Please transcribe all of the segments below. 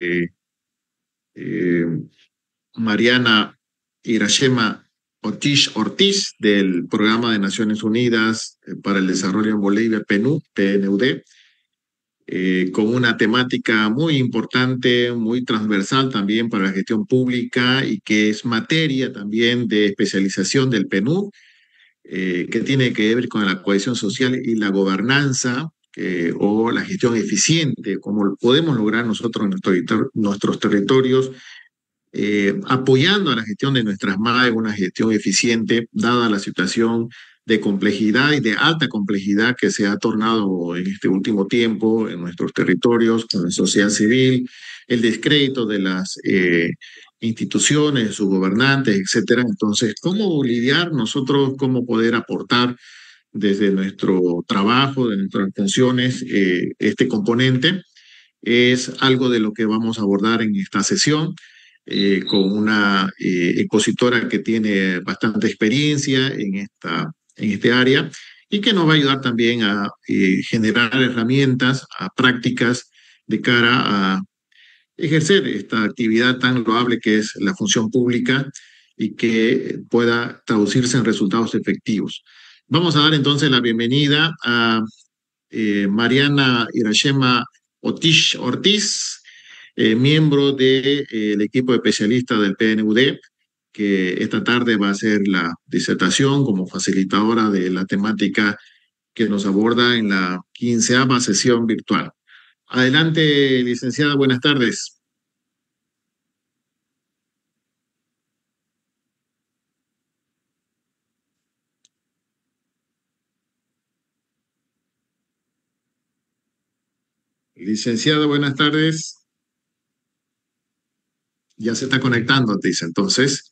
eh, eh, Mariana Irachema Ortiz del Programa de Naciones Unidas para el Desarrollo en Bolivia, PNUD, con una temática muy importante, muy transversal también para la gestión pública y que es materia también de especialización del PNUD, que tiene que ver con la cohesión social y la gobernanza o la gestión eficiente, como podemos lograr nosotros en nuestros territorios, apoyando a la gestión de nuestras MAE, una gestión eficiente, dada la situación de complejidad y de alta complejidad que se ha tornado en este último tiempo en nuestros territorios, con la sociedad civil, el descrédito de las instituciones, sus gobernantes, etcétera. Entonces, ¿cómo lidiar nosotros, cómo poder aportar desde nuestro trabajo, de nuestras funciones, este componente? Es algo de lo que vamos a abordar en esta sesión, con una expositora que tiene bastante experiencia en este área y que nos va a ayudar también a generar herramientas, a prácticas de cara a ejercer esta actividad tan loable que es la función pública y que pueda traducirse en resultados efectivos. Vamos a dar entonces la bienvenida a Mariana Irachema Ortiz, miembro del equipo de especialistas del PNUD, que esta tarde va a hacer la disertación como facilitadora de la temática que nos aborda en la 15ª sesión virtual. Adelante, licenciada, buenas tardes. Licenciada, buenas tardes. Ya se está conectando, dice. Entonces,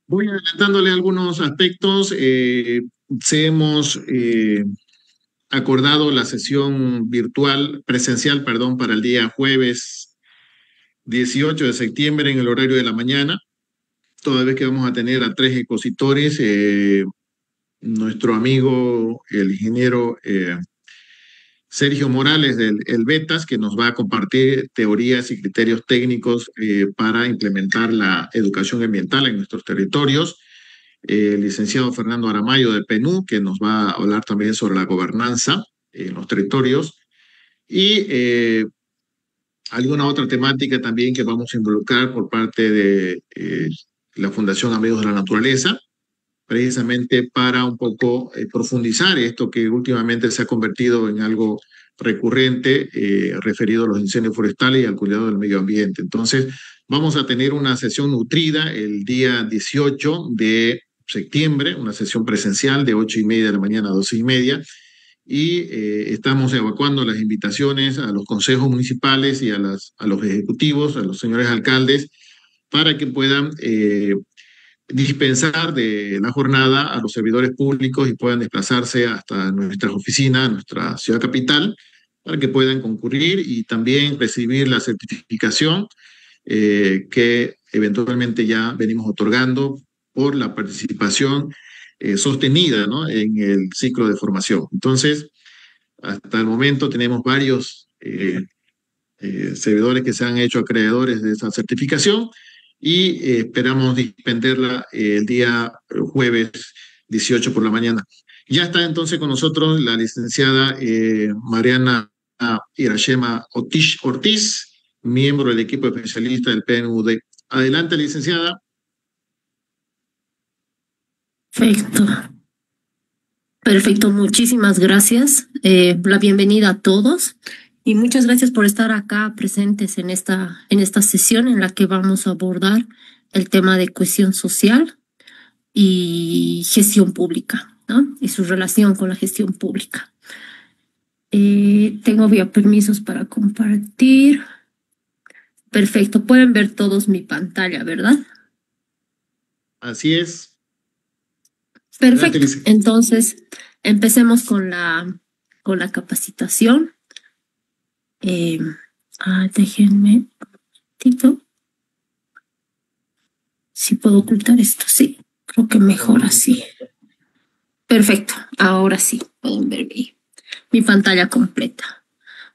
voy adelantándole algunos aspectos. Se hemos acordado la sesión virtual, presencial, perdón, para el día jueves 18 de septiembre en el horario de la mañana, toda vez que vamos a tener a 3 expositores, nuestro amigo, el ingeniero Sergio Morales del el Betas, que nos va a compartir teorías y criterios técnicos para implementar la educación ambiental en nuestros territorios. El licenciado Fernando Aramayo del PNU, que nos va a hablar también sobre la gobernanza en los territorios. Y alguna otra temática también que vamos a involucrar por parte de la Fundación Amigos de la Naturaleza, precisamente para un poco profundizar esto que últimamente se ha convertido en algo recurrente, referido a los incendios forestales y al cuidado del medio ambiente. Entonces, vamos a tener una sesión nutrida el día 18 de septiembre, una sesión presencial de 8:30 de la mañana a 12:30, y estamos evacuando las invitaciones a los consejos municipales y a los ejecutivos, a los señores alcaldes, para que puedan dispensar de la jornada a los servidores públicos y puedan desplazarse hasta nuestras oficinas, nuestra ciudad capital, para que puedan concurrir y también recibir la certificación que eventualmente ya venimos otorgando por la participación sostenida, ¿no?, en el ciclo de formación. Entonces, hasta el momento tenemos varios servidores que se han hecho acreedores de esa certificación y esperamos dispenderla el día jueves 18 por la mañana. Ya está entonces con nosotros la licenciada Mariana Irachema Ortiz, miembro del equipo especialista del PNUD. Adelante, licenciada. Perfecto. Perfecto, muchísimas gracias. La bienvenida a todos y muchas gracias por estar acá presentes en esta sesión en la que vamos a abordar el tema de cohesión social y gestión pública, ¿no? Y su relación con la gestión pública. Tengo permisos para compartir. Perfecto, pueden ver todos mi pantalla, ¿verdad? Así es. Perfecto. Entonces, empecemos con la capacitación. Déjenme un momentito. Si puedo ocultar esto, sí. Creo que mejor así. Perfecto. Ahora sí, pueden ver mi pantalla completa.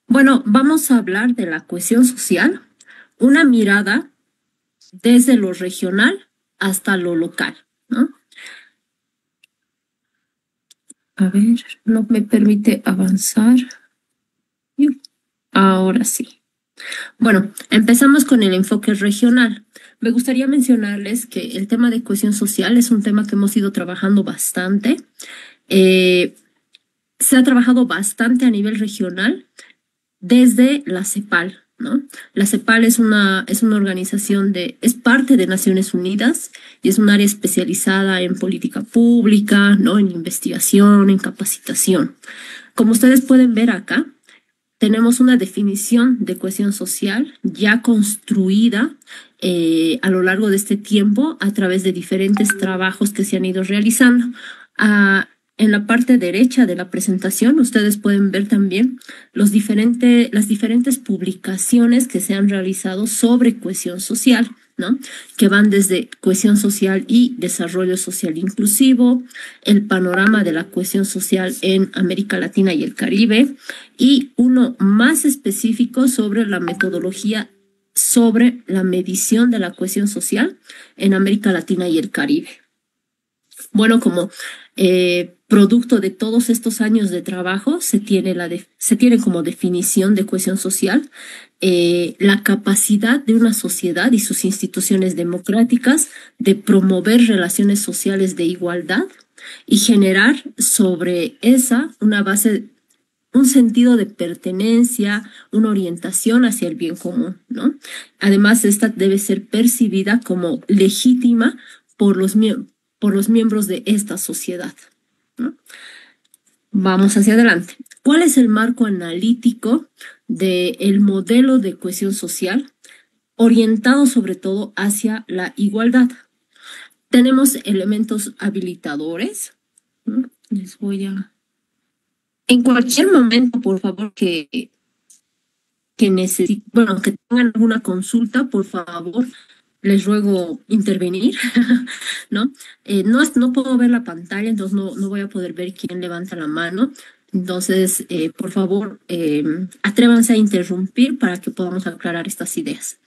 Bueno, vamos a hablar de la cohesión social, una mirada desde lo regional hasta lo local, ¿no? A ver, no me permite avanzar. Ahora sí. Bueno, empezamos con el enfoque regional. Me gustaría mencionarles que el tema de cohesión social es un tema que hemos ido trabajando bastante. Eh, Se ha trabajado bastante a nivel regional desde la CEPAL, ¿no? La CEPAL es una organización es parte de Naciones Unidas y es un área especializada en política pública, ¿no? En investigación, en capacitación. Como ustedes pueden ver acá, tenemos una definición de cohesión social ya construida a lo largo de este tiempo a través de diferentes trabajos que se han ido realizando. En la parte derecha de la presentación, ustedes pueden ver también las diferentes publicaciones que se han realizado sobre cohesión social, ¿no? Que van desde cohesión social y desarrollo social inclusivo, el panorama de la cohesión social en América Latina y el Caribe, y uno más específico sobre la metodología sobre la medición de la cohesión social en América Latina y el Caribe. Bueno, como producto de todos estos años de trabajo, se tiene como definición de cohesión social la capacidad de una sociedad y sus instituciones democráticas de promover relaciones sociales de igualdad y generar sobre esa una base, un sentido de pertenencia, una orientación hacia el bien común, ¿no? Además, esta debe ser percibida como legítima por por los miembros de esta sociedad, ¿no? Vamos hacia adelante. ¿Cuál es el marco analítico del modelo de cohesión social orientado sobre todo hacia la igualdad? Tenemos elementos habilitadores, ¿no? Les voy a... En cualquier momento, por favor, bueno, que tengan alguna consulta, por favor, les ruego intervenir, ¿no? No puedo ver la pantalla, entonces no voy a poder ver quién levanta la mano. Entonces, por favor, atrévanse a interrumpir para que podamos aclarar estas ideas.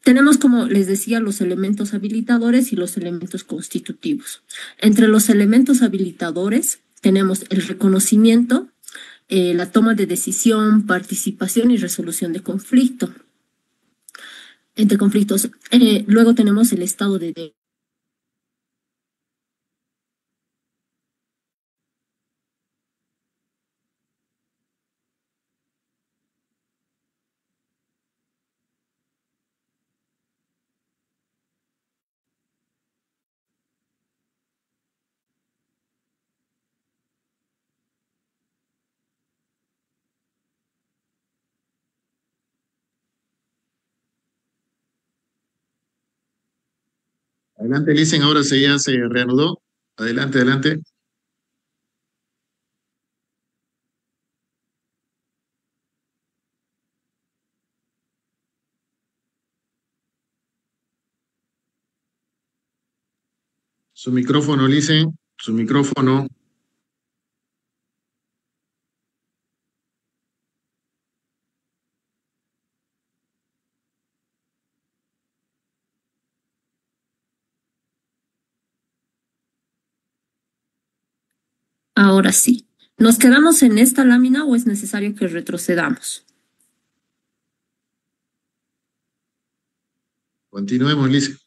Tenemos, como les decía, los elementos habilitadores y los elementos constitutivos. Entre los elementos habilitadores tenemos el reconocimiento, la toma de decisión, participación y resolución de conflictos. Entre conflictos. Luego tenemos el estado de derecho. Adelante, Licen, ahora ya se reanudó. Adelante, adelante. Su micrófono, Licen, su micrófono. Ahora sí. ¿Nos quedamos en esta lámina o es necesario que retrocedamos? Continuemos, Licen.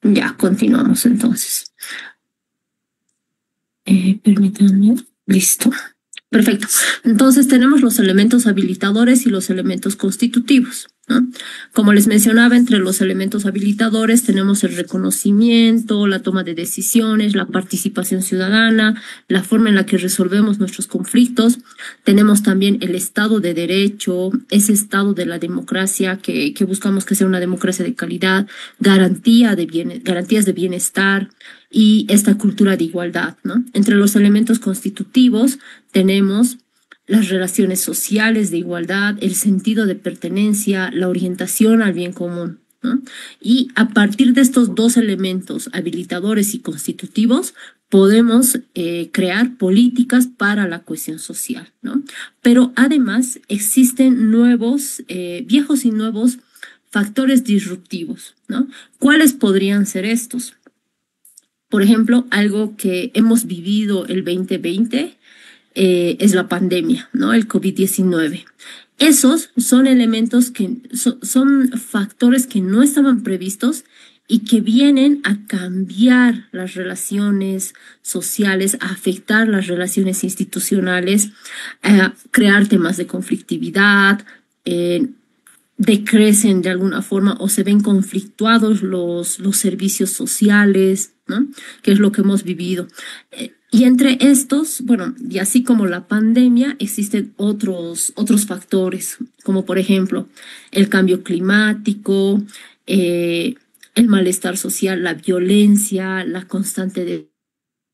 Ya, continuamos entonces. Permítanme. Listo. Perfecto. Entonces tenemos los elementos habilitadores y los elementos constitutivos, ¿no? Como les mencionaba, entre los elementos habilitadores tenemos el reconocimiento, la toma de decisiones, la participación ciudadana, la forma en la que resolvemos nuestros conflictos. Tenemos también el Estado de Derecho, ese estado de la democracia que buscamos que sea una democracia de calidad, garantías de bienestar y esta cultura de igualdad, ¿no? Entre los elementos constitutivos tenemos las relaciones sociales de igualdad, el sentido de pertenencia, la orientación al bien común, ¿no? Y a partir de estos dos elementos habilitadores y constitutivos podemos crear políticas para la cohesión social, ¿no? Pero además existen nuevos, viejos y nuevos factores disruptivos, ¿no? ¿Cuáles podrían ser estos? Por ejemplo, algo que hemos vivido el 2020 es la pandemia, ¿no? El COVID-19. Esos son elementos que son factores que no estaban previstos y que vienen a cambiar las relaciones sociales, a afectar las relaciones institucionales, a crear temas de conflictividad, decrecen de alguna forma o se ven conflictuados los servicios sociales, ¿no? Que es lo que hemos vivido. Y entre estos, bueno, y así como la pandemia, existen otros factores, como por ejemplo el cambio climático, el malestar social, la violencia, la constante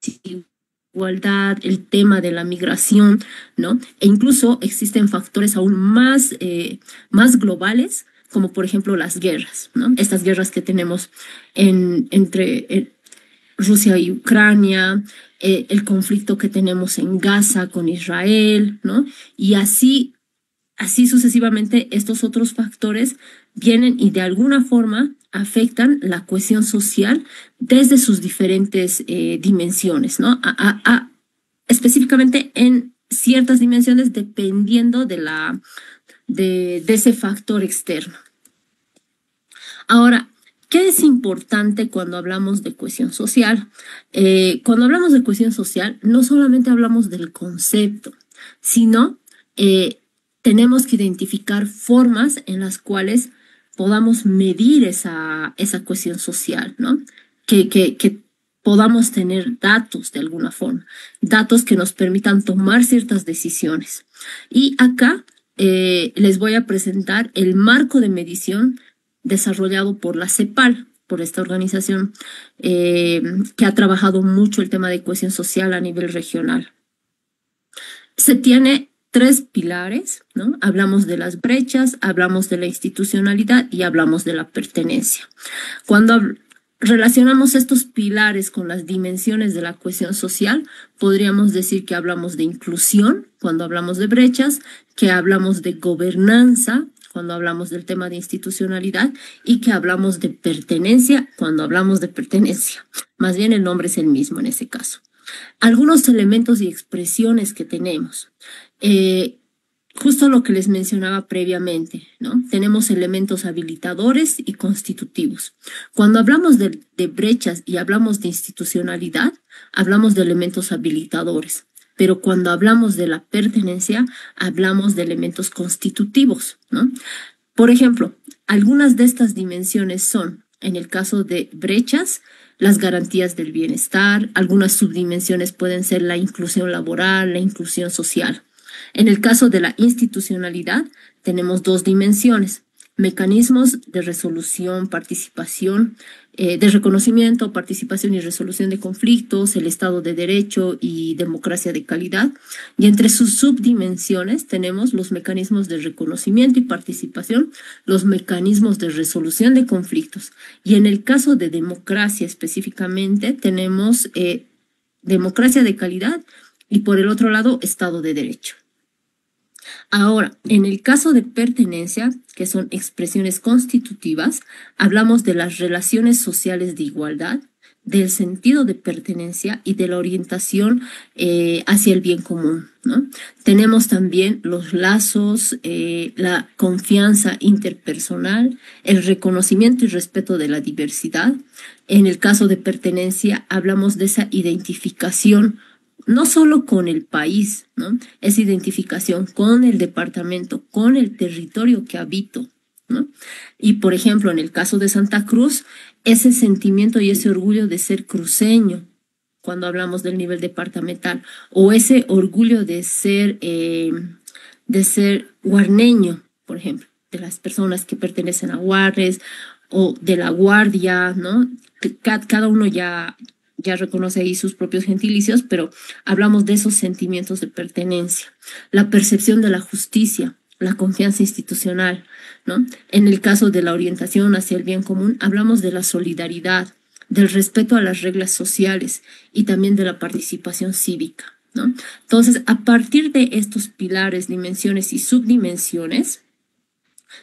desigualdad, el tema de la migración, ¿no? E incluso existen factores aún más, más globales, como por ejemplo las guerras, ¿no? Estas guerras que tenemos entre Rusia y Ucrania, el conflicto que tenemos en Gaza con Israel, ¿no? Y así sucesivamente estos otros factores vienen y de alguna forma afectan la cohesión social desde sus diferentes dimensiones, ¿no? Específicamente en ciertas dimensiones dependiendo de ese factor externo. Ahora, ¿qué es importante cuando hablamos de cohesión social? Cuando hablamos de cohesión social, no solamente hablamos del concepto, sino tenemos que identificar formas en las cuales podamos medir esa cohesión social, ¿no? Que podamos tener datos de alguna forma, datos que nos permitan tomar ciertas decisiones. Y acá les voy a presentar el marco de medición desarrollado por la CEPAL, por esta organización que ha trabajado mucho el tema de cohesión social a nivel regional. Se tiene 3 pilares, ¿no? Hablamos de las brechas, hablamos de la institucionalidad y hablamos de la pertenencia. Cuando relacionamos estos pilares con las dimensiones de la cohesión social, podríamos decir que hablamos de inclusión cuando hablamos de brechas, que hablamos de gobernanza cuando hablamos del tema de institucionalidad y que hablamos de pertenencia cuando hablamos de pertenencia. Más bien el nombre es el mismo en ese caso. Algunos elementos y expresiones que tenemos. Justo lo que les mencionaba previamente, ¿no? Tenemos elementos habilitadores y constitutivos. Cuando hablamos de brechas y hablamos de institucionalidad, hablamos de elementos habilitadores. Pero cuando hablamos de la pertenencia, hablamos de elementos constitutivos, ¿no? Por ejemplo, algunas de estas dimensiones son, en el caso de brechas, las garantías del bienestar, algunas subdimensiones pueden ser la inclusión laboral, la inclusión social. En el caso de la institucionalidad, tenemos 2 dimensiones, mecanismos de resolución, participación, de reconocimiento, participación y resolución de conflictos, el Estado de Derecho y democracia de calidad. Y entre sus subdimensiones tenemos los mecanismos de reconocimiento y participación, los mecanismos de resolución de conflictos. Y en el caso de democracia específicamente tenemos democracia de calidad y por el otro lado Estado de Derecho. Ahora, en el caso de pertenencia, que son expresiones constitutivas, hablamos de las relaciones sociales de igualdad, del sentido de pertenencia y de la orientación hacia el bien común, ¿no? Tenemos también los lazos, la confianza interpersonal, el reconocimiento y respeto de la diversidad. En el caso de pertenencia, hablamos de esa identificación no solo con el país, ¿no? Es identificación con el departamento, con el territorio que habito, ¿no? Y por ejemplo, en el caso de Santa Cruz, ese sentimiento y ese orgullo de ser cruceño, cuando hablamos del nivel departamental, o ese orgullo de ser guarneño, por ejemplo, de las personas que pertenecen a Guarnes o de la Guardia, ¿no? Cada uno ya reconoce ahí sus propios gentilicios, pero hablamos de esos sentimientos de pertenencia, la percepción de la justicia, la confianza institucional, ¿no? En el caso de la orientación hacia el bien común, hablamos de la solidaridad, del respeto a las reglas sociales y también de la participación cívica, ¿no? Entonces, a partir de estos pilares, dimensiones y subdimensiones,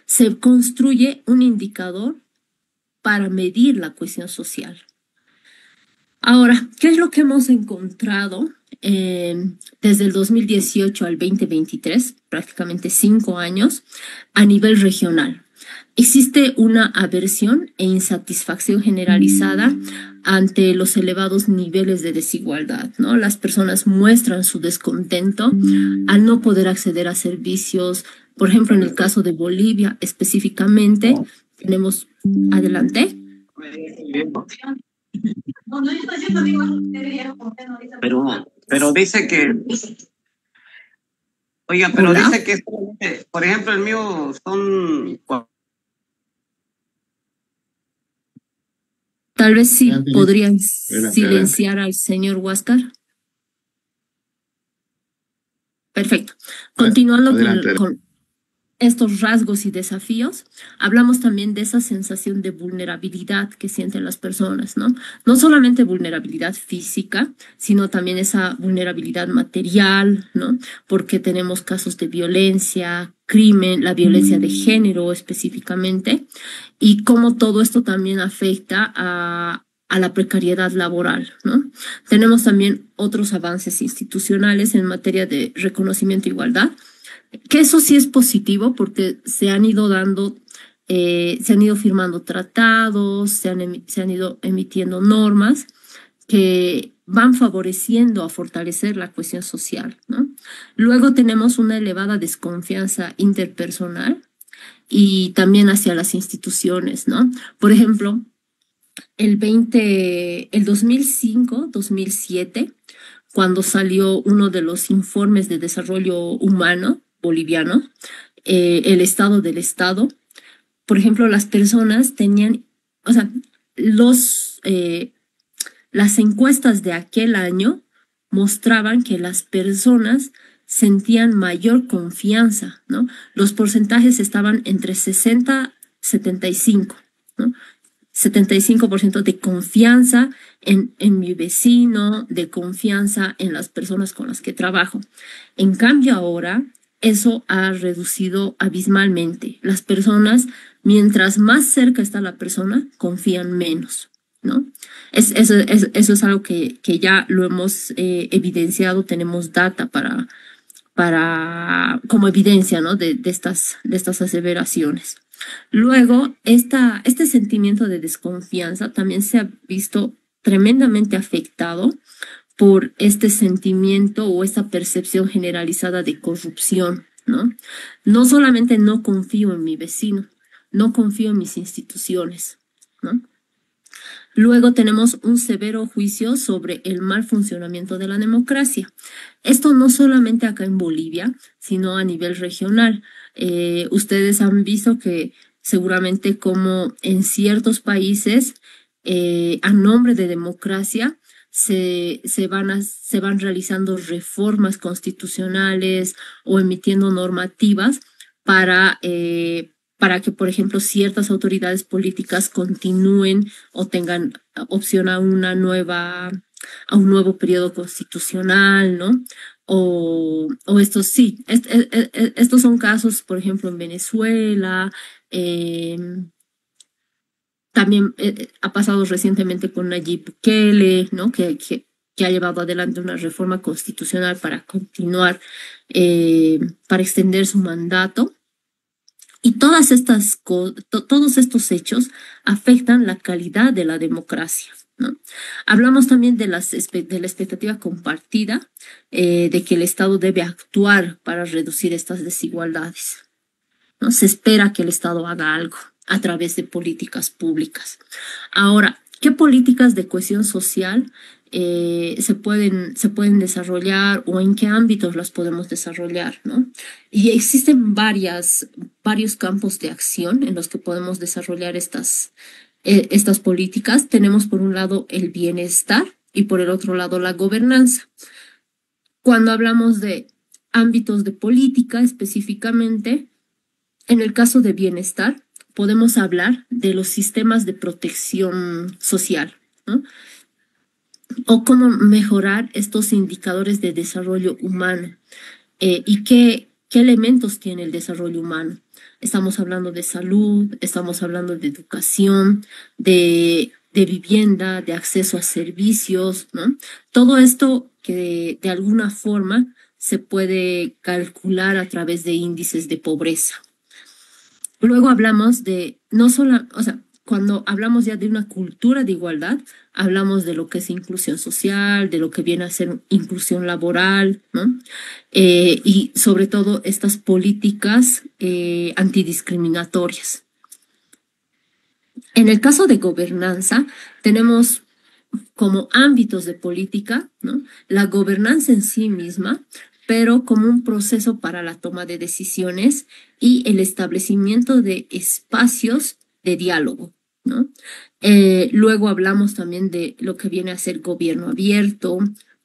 se construye un indicador para medir la cohesión social. Ahora, ¿qué es lo que hemos encontrado desde el 2018 al 2023, prácticamente 5 años, a nivel regional? Existe una aversión e insatisfacción generalizada ante los elevados niveles de desigualdad, ¿no? Las personas muestran su descontento al no poder acceder a servicios. Por ejemplo, en el caso de Bolivia específicamente, tenemos, adelante. Pero dice que, oiga, pero Hola. dice que, por ejemplo, el mío son... Tal vez sí Adelante, podrían adelante, silenciar al señor Huáscar. Perfecto. Continuando adelante. con estos rasgos y desafíos, hablamos también de esa sensación de vulnerabilidad que sienten las personas, ¿no? No solamente vulnerabilidad física, sino también esa vulnerabilidad material, ¿no? Porque tenemos casos de violencia, crimen, la violencia de género específicamente, y cómo todo esto también afecta a la precariedad laboral, ¿no? Tenemos también otros avances institucionales en materia de reconocimiento e igualdad, que eso sí es positivo porque se han ido dando, se han ido firmando tratados, se han ido emitiendo normas que van favoreciendo a fortalecer la cohesión social, ¿no? Luego tenemos una elevada desconfianza interpersonal y también hacia las instituciones, ¿no? Por ejemplo, el 2005, 2007, cuando salió uno de los informes de desarrollo humano boliviano, el estado del Estado, por ejemplo, las personas tenían, o sea, las encuestas de aquel año mostraban que las personas sentían mayor confianza, ¿no? Los porcentajes estaban entre 60 y 75, ¿no? 75% de confianza en mi vecino, de confianza en las personas con las que trabajo. En cambio ahora, eso ha reducido abismalmente. Las personas, mientras más cerca está la persona, confían menos, ¿no? Eso es algo que ya lo hemos evidenciado, tenemos data como evidencia, ¿no? de estas aseveraciones. Luego, este sentimiento de desconfianza también se ha visto tremendamente afectado por este sentimiento o esta percepción generalizada de corrupción, ¿no? No solamente no confío en mi vecino, no confío en mis instituciones, ¿no? Luego tenemos un severo juicio sobre el mal funcionamiento de la democracia. Esto no solamente acá en Bolivia, sino a nivel regional. Ustedes han visto que seguramente como en ciertos países, a nombre de democracia, se van realizando reformas constitucionales o emitiendo normativas para que, por ejemplo, ciertas autoridades políticas continúen o tengan opción a un nuevo periodo constitucional, ¿no? O estos sí, estos son casos, por ejemplo, en Venezuela, también ha pasado recientemente con Nayib Bukele, ¿no? Que ha llevado adelante una reforma constitucional para continuar, para extender su mandato. Y todos estos hechos afectan la calidad de la democracia, ¿no? Hablamos también de la expectativa compartida, de que el Estado debe actuar para reducir estas desigualdades, ¿no? Se espera que el Estado haga algo a través de políticas públicas. Ahora, ¿qué políticas de cohesión social se pueden desarrollar o en qué ámbitos las podemos desarrollar, ¿no? Y existen varios campos de acción en los que podemos desarrollar estas políticas. Tenemos por un lado el bienestar y por el otro lado la gobernanza. Cuando hablamos de ámbitos de política específicamente, en el caso de bienestar, podemos hablar de los sistemas de protección social, ¿no? O cómo mejorar estos indicadores de desarrollo humano. ¿Y qué elementos tiene el desarrollo humano? Estamos hablando de salud, estamos hablando de educación, de vivienda, de acceso a servicios, ¿no? Todo esto que de alguna forma se puede calcular a través de índices de pobreza. Luego hablamos de, no solo, o sea, cuando hablamos ya de una cultura de igualdad, hablamos de lo que es inclusión social, de lo que viene a ser inclusión laboral, ¿no? Y sobre todo estas políticas antidiscriminatorias. En el caso de gobernanza, tenemos como ámbitos de política, ¿no? La gobernanza en sí misma, pero como un proceso para la toma de decisiones y el establecimiento de espacios de diálogo, ¿no? Luego hablamos también de lo que viene a ser gobierno abierto,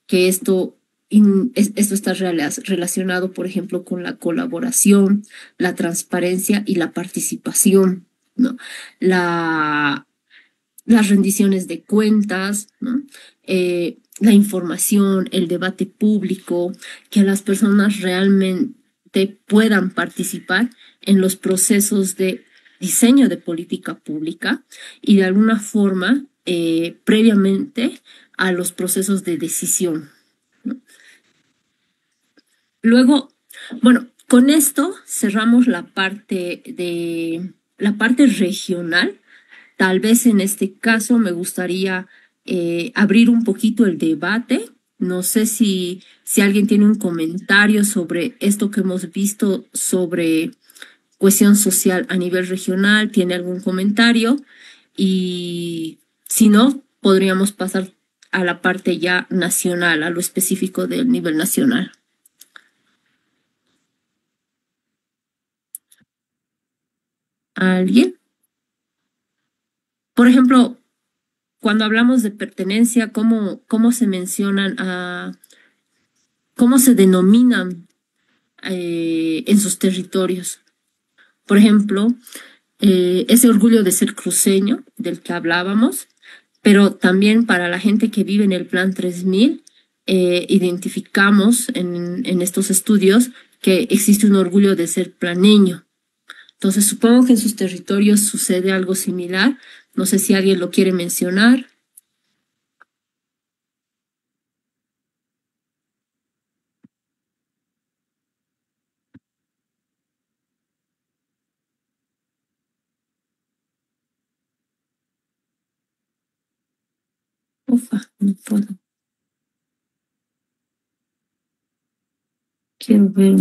que esto está relacionado, por ejemplo, con la colaboración, la transparencia y la participación, ¿no? Las rendiciones de cuentas, ¿no? La información, el debate público, que las personas realmente puedan participar en los procesos de diseño de política pública y de alguna forma previamente a los procesos de decisión, ¿no? Luego, bueno, con esto cerramos la parte regional. Tal vez en este caso me gustaría abrir un poquito el debate. No sé si alguien tiene un comentario sobre esto que hemos visto sobre cohesión social a nivel regional, tiene algún comentario. Y si no, podríamos pasar a la parte ya nacional, a lo específico del nivel nacional. ¿Alguien? Por ejemplo, cuando hablamos de pertenencia, ¿cómo se mencionan, cómo se denominan en sus territorios? Por ejemplo, ese orgullo de ser cruceño del que hablábamos, pero también para la gente que vive en el Plan 3000, identificamos en estos estudios que existe un orgullo de ser planeño. Entonces, supongo que en sus territorios sucede algo similar. No sé si alguien lo quiere mencionar. Ufa, no puedo. Quiero ver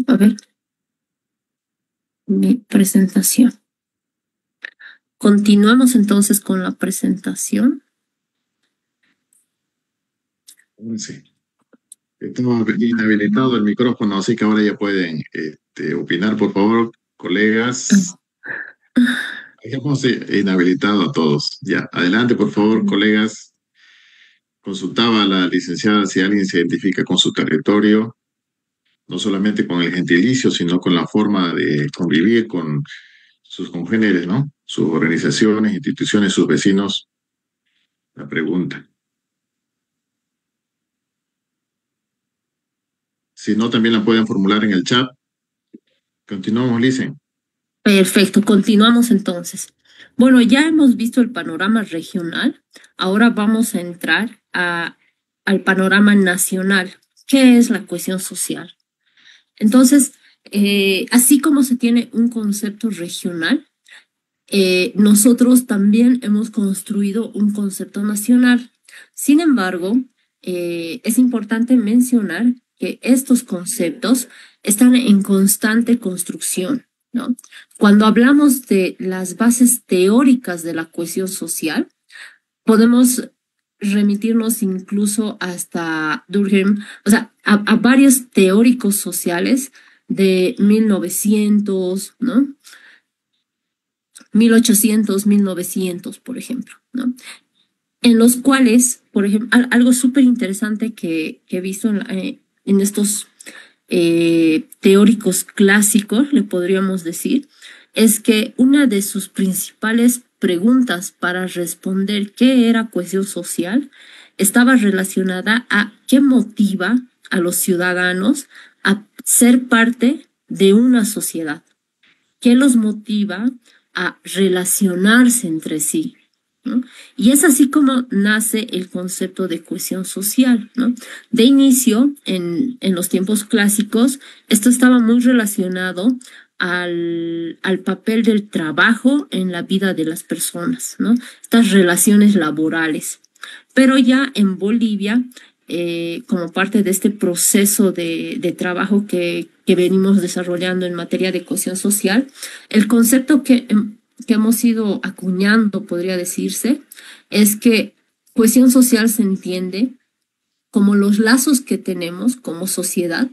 a ver, mi presentación. Continuamos entonces con la presentación. Sí. Estaba inhabilitado el micrófono, así que ahora ya pueden opinar, por favor, colegas. Dejemos inhabilitado a todos. Ya, adelante, por favor, colegas. Consultaba a la licenciada si alguien se identifica con su territorio, no solamente con el gentilicio, sino con la forma de convivir con sus congéneres, ¿no? Sus organizaciones, instituciones, sus vecinos. La pregunta. Si no, también la pueden formular en el chat. Continuamos, Licen. Perfecto, continuamos entonces. Bueno, ya hemos visto el panorama regional. Ahora vamos a entrar al panorama nacional. ¿Qué es la cohesión social? Entonces, así como se tiene un concepto regional, nosotros también hemos construido un concepto nacional. Sin embargo, es importante mencionar que estos conceptos están en constante construcción, ¿no? Cuando hablamos de las bases teóricas de la cohesión social, podemos remitirnos incluso hasta Durkheim, o sea, a varios teóricos sociales de 1900, ¿no? 1800, 1900, por ejemplo, ¿no? En los cuales, por ejemplo, algo súper interesante que he visto en estos teóricos clásicos, le podríamos decir, es que una de sus principales preguntas para responder qué era cohesión social estaba relacionada a qué motiva a los ciudadanos a ser parte de una sociedad, qué los motiva a relacionarse entre sí, ¿no? Y es así como nace el concepto de cohesión social, ¿no? De inicio, en los tiempos clásicos, esto estaba muy relacionado al papel del trabajo en la vida de las personas, ¿no? Estas relaciones laborales. Pero ya en Bolivia, como parte de este proceso de trabajo que venimos desarrollando en materia de cohesión social, el concepto que hemos ido acuñando, podría decirse, es que cohesión social se entiende como los lazos que tenemos como sociedad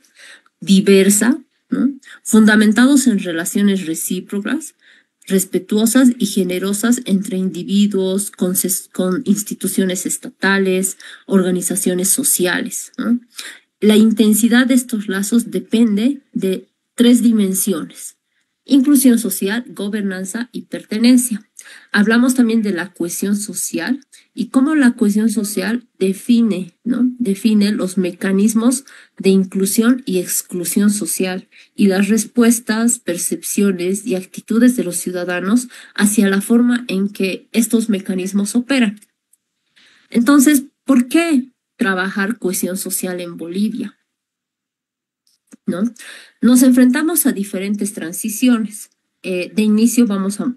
diversa, ¿no? Fundamentados en relaciones recíprocas, respetuosas y generosas entre individuos, con instituciones estatales, organizaciones sociales, ¿no? La intensidad de estos lazos depende de tres dimensiones: inclusión social, gobernanza y pertenencia. Hablamos también de la cohesión social y cómo la cohesión social define, ¿no? Define los mecanismos de inclusión y exclusión social y las respuestas, percepciones y actitudes de los ciudadanos hacia la forma en que estos mecanismos operan. Entonces, ¿por qué trabajar cohesión social en Bolivia? ¿No? Nos enfrentamos a diferentes transiciones. De inicio vamos a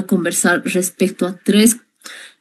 conversar respecto a tres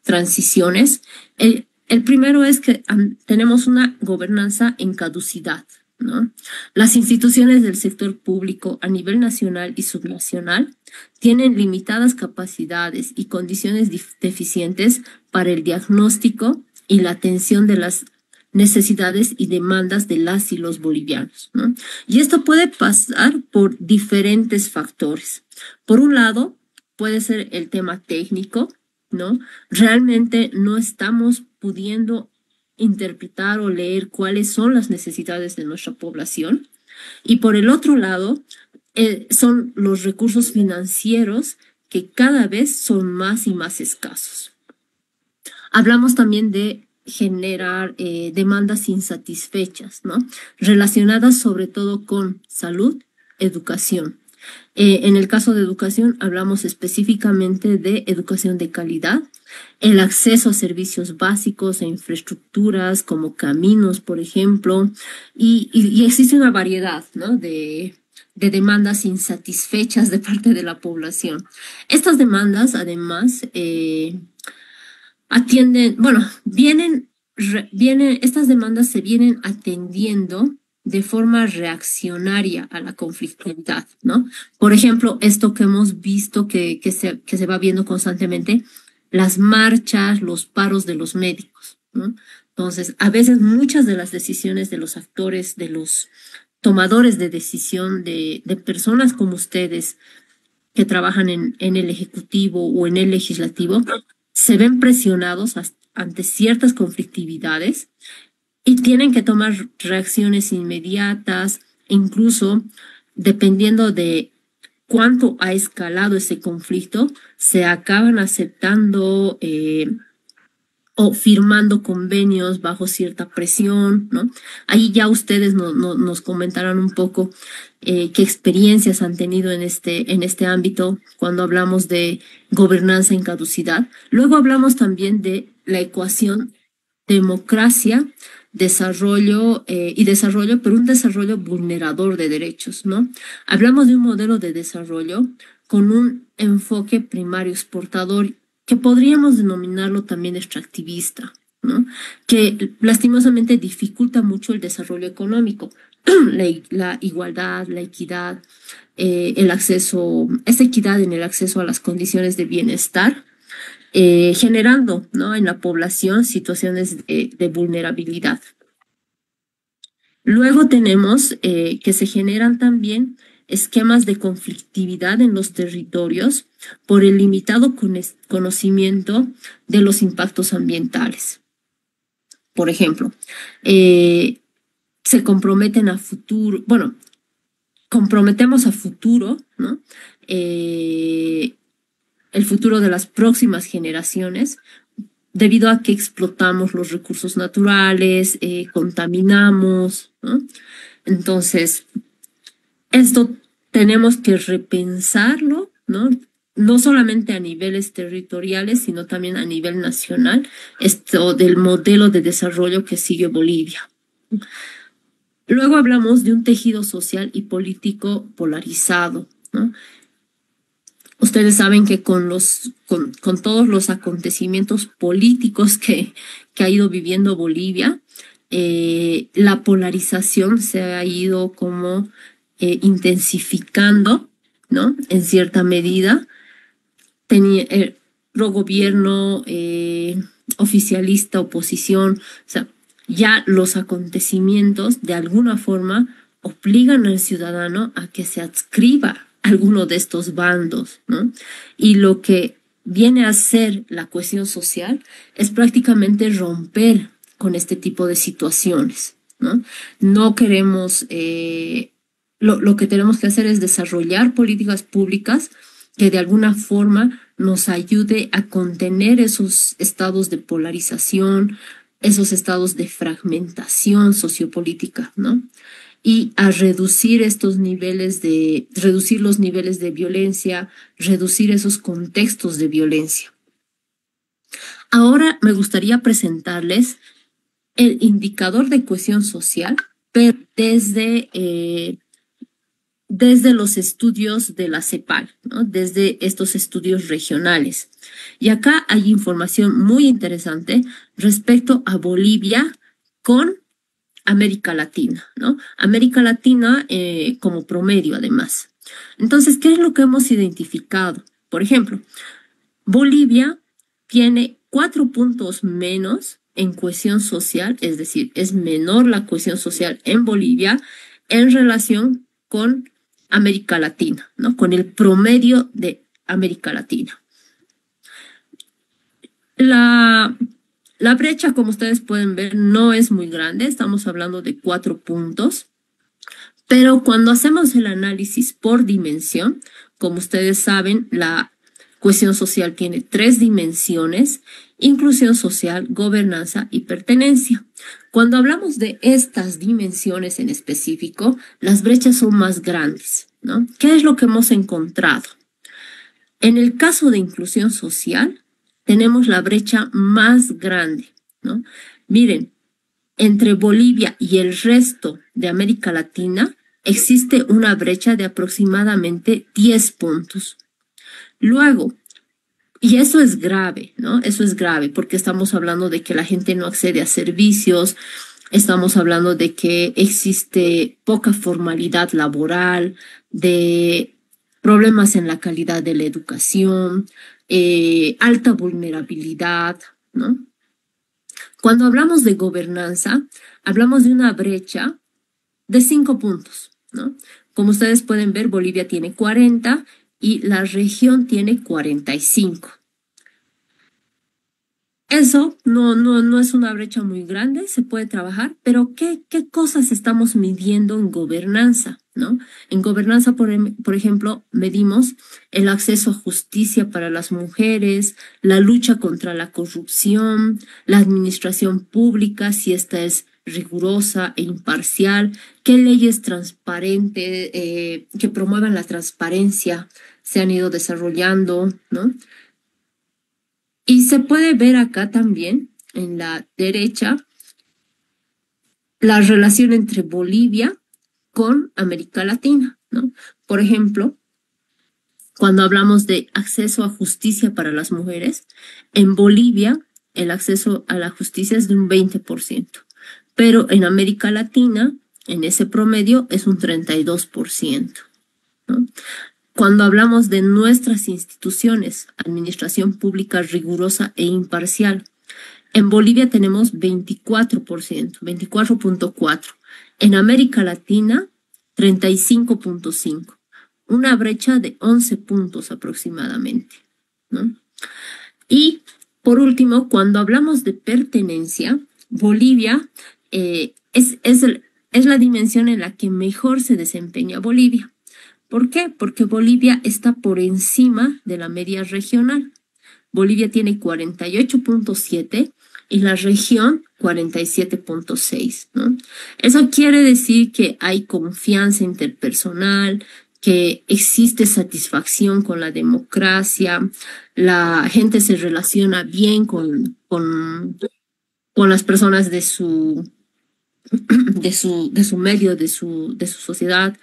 transiciones. El primero es que tenemos una gobernanza en caducidad, ¿no? Las instituciones del sector público a nivel nacional y subnacional tienen limitadas capacidades y condiciones deficientes para el diagnóstico y la atención de las necesidades y demandas de las y los bolivianos, ¿no? Y esto puede pasar por diferentes factores. Por un lado, puede ser el tema técnico, ¿no? Realmente no estamos pudiendo interpretar o leer cuáles son las necesidades de nuestra población. Y por el otro lado, son los recursos financieros que cada vez son más y más escasos. Hablamos también de generar demandas insatisfechas, ¿no? Relacionadas sobre todo con salud, educación. En el caso de educación, hablamos específicamente de educación de calidad, el acceso a servicios básicos e infraestructuras como caminos, por ejemplo, y existe una variedad, ¿no? de demandas insatisfechas de parte de la población. Estas demandas, además, atienden, bueno, estas demandas se vienen atendiendo de forma reaccionaria a la conflictividad, ¿no? Por ejemplo, esto que hemos visto que se va viendo constantemente, las marchas, los paros de los médicos, ¿no? Entonces, a veces muchas de las decisiones de los actores, de los tomadores de decisión, de personas como ustedes que trabajan en el Ejecutivo o en el Legislativo, se ven presionados ante ciertas conflictividades y tienen que tomar reacciones inmediatas, incluso dependiendo de cuánto ha escalado ese conflicto, se acaban aceptando o firmando convenios bajo cierta presión, ¿no? Ahí ya ustedes nos comentarán un poco qué experiencias han tenido en este ámbito cuando hablamos de gobernanza en caducidad. Luego hablamos también de la ecuación democracia, desarrollo y desarrollo, pero un desarrollo vulnerador de derechos, ¿no? Hablamos de un modelo de desarrollo con un enfoque primario exportador que podríamos denominarlo también extractivista, ¿no? Que lastimosamente dificulta mucho el desarrollo económico, la igualdad, la equidad, el acceso, esa equidad en el acceso a las condiciones de bienestar, generando, ¿no?, en la población situaciones de vulnerabilidad. Luego tenemos que se generan también esquemas de conflictividad en los territorios por el limitado conocimiento de los impactos ambientales. Por ejemplo, se comprometen a futuro, bueno, comprometemos a futuro, ¿no?, el futuro de las próximas generaciones, debido a que explotamos los recursos naturales, contaminamos, ¿no? Entonces, esto tenemos que repensarlo, ¿no? No solamente a niveles territoriales, sino también a nivel nacional, esto del modelo de desarrollo que sigue Bolivia. Luego hablamos de un tejido social y político polarizado, ¿no? Ustedes saben que con todos los acontecimientos políticos que ha ido viviendo Bolivia, la polarización se ha ido como intensificando, ¿no? En cierta medida. Pro gobierno, oficialista, oposición, o sea, ya los acontecimientos de alguna forma obligan al ciudadano a que se adscriba a alguno de estos bandos, ¿no? Y lo que viene a ser la cohesión social es prácticamente romper con este tipo de situaciones, ¿no? No queremos, lo que tenemos que hacer es desarrollar políticas públicas que de alguna forma nos ayude a contener esos estados de polarización, esos estados de fragmentación sociopolítica, ¿no? Y a reducir reducir los niveles de violencia, reducir esos contextos de violencia. Ahora me gustaría presentarles el indicador de cohesión social, pero desde los estudios de la CEPAL, ¿no? Desde estos estudios regionales. Y acá hay información muy interesante respecto a Bolivia con América Latina, ¿no? América Latina como promedio, además. Entonces, ¿qué es lo que hemos identificado? Por ejemplo, Bolivia tiene 4 puntos menos en cohesión social, es decir, es menor la cohesión social en Bolivia en relación con América Latina, ¿no? Con el promedio de América Latina. La brecha, como ustedes pueden ver, no es muy grande, estamos hablando de 4 puntos, pero cuando hacemos el análisis por dimensión, como ustedes saben, la cohesión social tiene 3 dimensiones: inclusión social, gobernanza y pertenencia. Cuando hablamos de estas dimensiones en específico, las brechas son más grandes, ¿no? ¿Qué es lo que hemos encontrado? En el caso de inclusión social, tenemos la brecha más grande, ¿no? Miren, entre Bolivia y el resto de América Latina existe una brecha de aproximadamente 10 puntos. Luego, y eso es grave, ¿no? Eso es grave porque estamos hablando de que la gente no accede a servicios, estamos hablando de que existe poca formalidad laboral, de problemas en la calidad de la educación, alta vulnerabilidad, ¿no? Cuando hablamos de gobernanza, hablamos de una brecha de 5 puntos, ¿no? Como ustedes pueden ver, Bolivia tiene 40 y la región tiene 45. Eso no es una brecha muy grande, se puede trabajar, pero ¿qué cosas estamos midiendo en gobernanza, ¿no? En gobernanza, por ejemplo, medimos el acceso a justicia para las mujeres, la lucha contra la corrupción, la administración pública, si esta es rigurosa e imparcial, qué leyes transparentes que promuevan la transparencia se han ido desarrollando, ¿no? Y se puede ver acá también, en la derecha, la relación entre Bolivia con América Latina, ¿no? Por ejemplo, cuando hablamos de acceso a justicia para las mujeres, en Bolivia el acceso a la justicia es de un 20%, pero en América Latina, en ese promedio, es un 32%, ¿no? Cuando hablamos de nuestras instituciones, administración pública rigurosa e imparcial, en Bolivia tenemos 24%, 24.4%. En América Latina, 35.5%. Una brecha de 11 puntos aproximadamente, ¿no? Y, por último, cuando hablamos de pertenencia, Bolivia es la dimensión en la que mejor se desempeña Bolivia. ¿Por qué? Porque Bolivia está por encima de la media regional. Bolivia tiene 48.7 y la región 47.6, ¿no? Eso quiere decir que hay confianza interpersonal, que existe satisfacción con la democracia, la gente se relaciona bien con las personas de su medio, de su sociedad,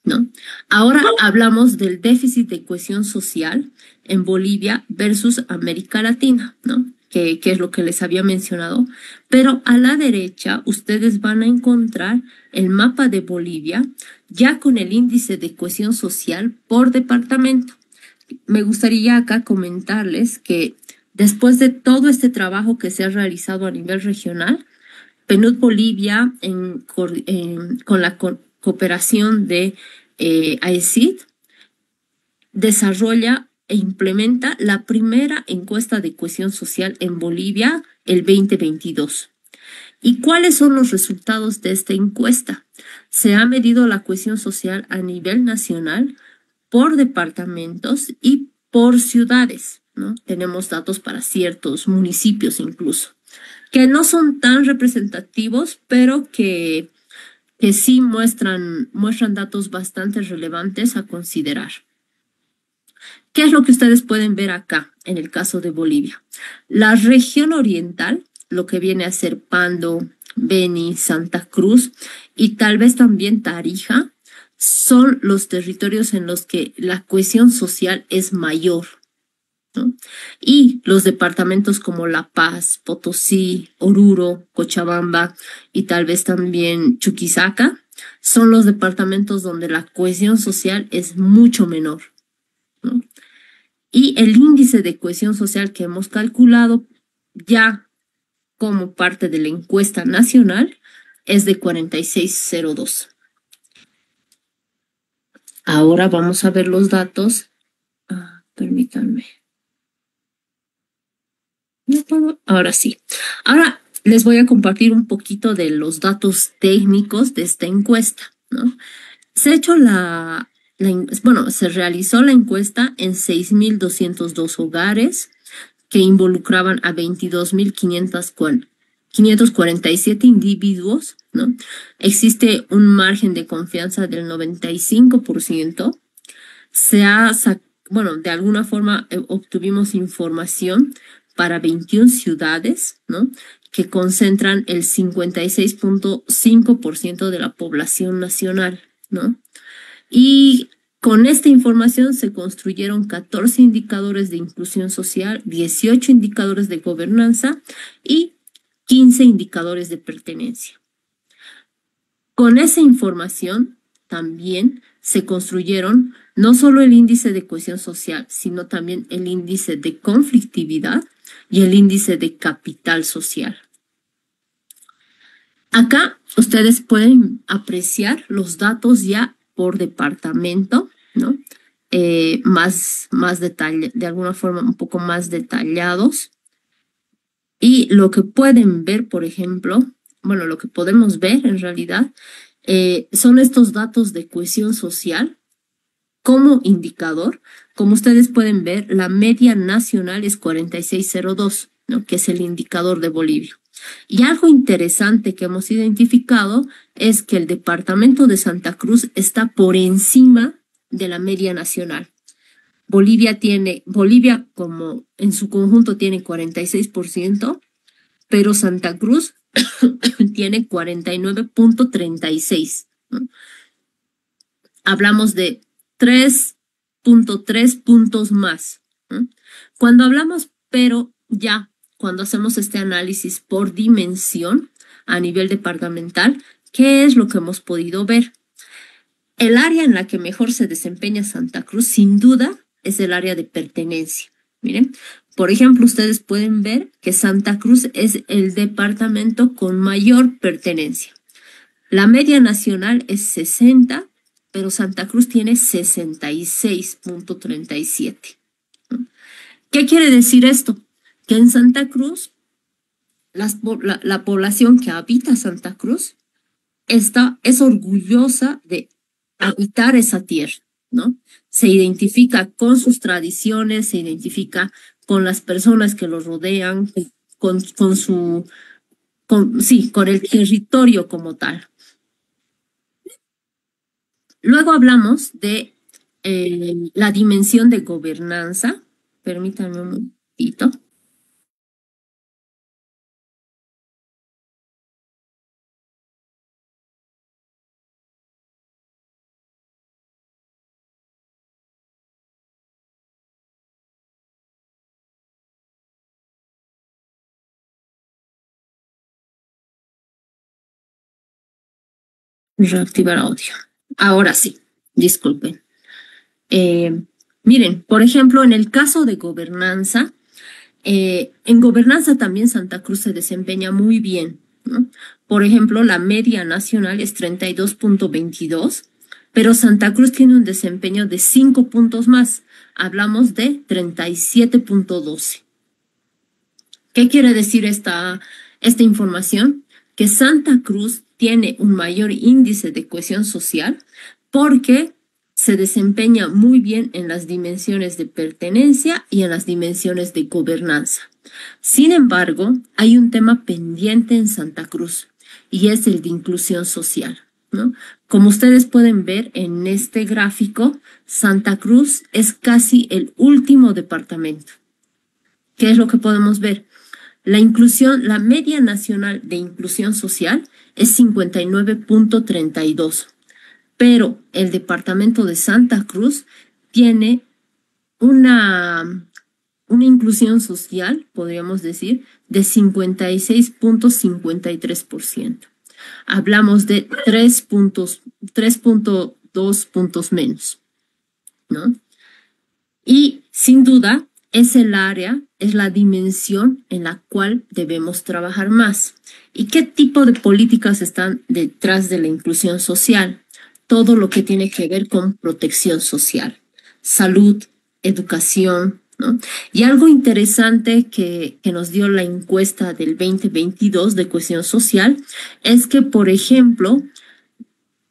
¿no? Ahora hablamos del déficit de cohesión social en Bolivia versus América Latina, ¿no? Que es lo que les había mencionado. Pero a la derecha ustedes van a encontrar el mapa de Bolivia ya con el índice de cohesión social por departamento. Me gustaría acá comentarles que después de todo este trabajo que se ha realizado a nivel regional, PNUD Bolivia, con la cooperación de AECID, desarrolla e implementa la primera encuesta de cohesión social en Bolivia el 2022. ¿Y cuáles son los resultados de esta encuesta? Se ha medido la cohesión social a nivel nacional por departamentos y por ciudades, ¿no? Tenemos datos para ciertos municipios incluso, que no son tan representativos, pero que sí muestran datos bastante relevantes a considerar. ¿Qué es lo que ustedes pueden ver acá en el caso de Bolivia? La región oriental, lo que viene a ser Pando, Beni, Santa Cruz y tal vez también Tarija, son los territorios en los que la cohesión social es mayor, ¿no? Y los departamentos como La Paz, Potosí, Oruro, Cochabamba y tal vez también Chuquisaca son los departamentos donde la cohesión social es mucho menor, ¿no? Y el índice de cohesión social que hemos calculado ya como parte de la encuesta nacional es de 46.02. Ahora vamos a ver los datos. Permítanme. Ahora sí. Ahora les voy a compartir un poquito de los datos técnicos de esta encuesta, ¿no? Se ha hecho se realizó la encuesta en 6.202 hogares que involucraban a 22.547 individuos, ¿no? Existe un margen de confianza del 95%. De alguna forma obtuvimos información para 21 ciudades, ¿no? Que concentran el 56.5% de la población nacional, ¿no? Y con esta información se construyeron 14 indicadores de inclusión social, 18 indicadores de gobernanza y 15 indicadores de pertenencia. Con esa información también se construyeron no solo el índice de cohesión social, sino también el índice de conflictividad y el índice de capital social. Acá ustedes pueden apreciar los datos ya por departamento, ¿no? Más detalle, de alguna forma un poco más detallados. Y lo que pueden ver, por ejemplo, lo que podemos ver en realidad, son estos datos de cohesión social como indicador. Como ustedes pueden ver, la media nacional es 46.02, ¿no? Que es el indicador de Bolivia. Y algo interesante que hemos identificado es que el departamento de Santa Cruz está por encima de la media nacional. Bolivia como en su conjunto tiene 46%, pero Santa Cruz tiene 49.36, ¿no? Hablamos de 3.3 puntos más, ¿no? Cuando hacemos este análisis por dimensión a nivel departamental, ¿qué es lo que hemos podido ver? El área en la que mejor se desempeña Santa Cruz, sin duda, es el área de pertenencia. Miren, por ejemplo, ustedes pueden ver que Santa Cruz es el departamento con mayor pertenencia. La media nacional es 60, pero Santa Cruz tiene 66.37. ¿Qué quiere decir esto? Que en Santa Cruz, la población que habita Santa Cruz es orgullosa de habitar esa tierra, ¿no? Se identifica con sus tradiciones, se identifica con las personas que lo rodean, con su, sí, con el territorio como tal. Luego hablamos de la dimensión de gobernanza. Permítanme un momentito. Reactivar audio. Ahora sí, disculpen. Miren, por ejemplo, en el caso de gobernanza, en gobernanza también Santa Cruz se desempeña muy bien, ¿no? Por ejemplo, la media nacional es 32.22, pero Santa Cruz tiene un desempeño de 5 puntos más. Hablamos de 37.12. ¿Qué quiere decir esta información? Que Santa Cruz tiene un mayor índice de cohesión social porque se desempeña muy bien en las dimensiones de pertenencia y en las dimensiones de gobernanza. Sin embargo, hay un tema pendiente en Santa Cruz y es el de inclusión social, ¿no? Como ustedes pueden ver en este gráfico, Santa Cruz es casi el último departamento. ¿Qué es lo que podemos ver? La media nacional de inclusión social es 59.32, pero el departamento de Santa Cruz tiene una inclusión social, podríamos decir, de 56.53%. Hablamos de 3.2 puntos menos, ¿no? Y sin duda, es el área, es la dimensión en la cual debemos trabajar más. ¿Y qué tipo de políticas están detrás de la inclusión social? Todo lo que tiene que ver con protección social, salud, educación, ¿no? Y algo interesante que nos dio la encuesta del 2022 de cohesión social es que, por ejemplo,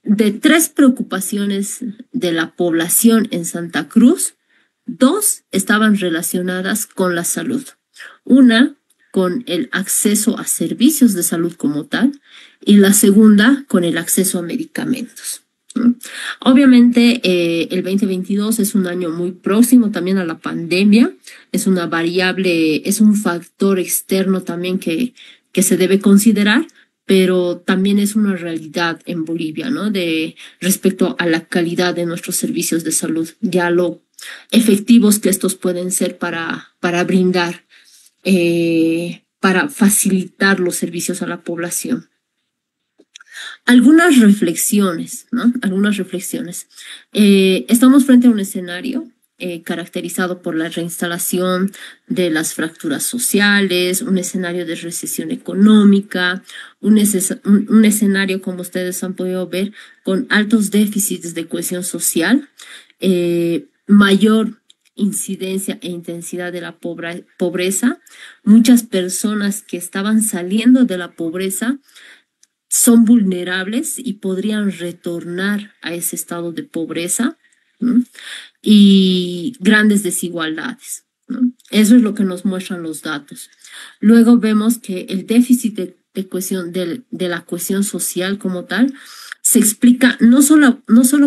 de 3 preocupaciones de la población en Santa Cruz, 2 estaban relacionadas con la salud. Una con el acceso a servicios de salud como tal y la segunda con el acceso a medicamentos. Obviamente el 2022 es un año muy próximo también a la pandemia, es una variable, es un factor externo también que se debe considerar, pero también es una realidad en Bolivia, ¿no? Respecto a la calidad de nuestros servicios de salud, ya lo efectivos que estos pueden ser para brindar, para facilitar los servicios a la población. Algunas reflexiones, ¿no? Algunas reflexiones. Estamos frente a un escenario caracterizado por la reinstalación de las fracturas sociales, un escenario de recesión económica, un escenario, como ustedes han podido ver, con altos déficits de cohesión social, mayor incidencia e intensidad de la pobreza. Muchas personas que estaban saliendo de la pobreza son vulnerables y podrían retornar a ese estado de pobreza, ¿no? Y grandes desigualdades, ¿no? Eso es lo que nos muestran los datos. Luego vemos que el déficit de cohesión, de la cohesión social como tal, se explica no solo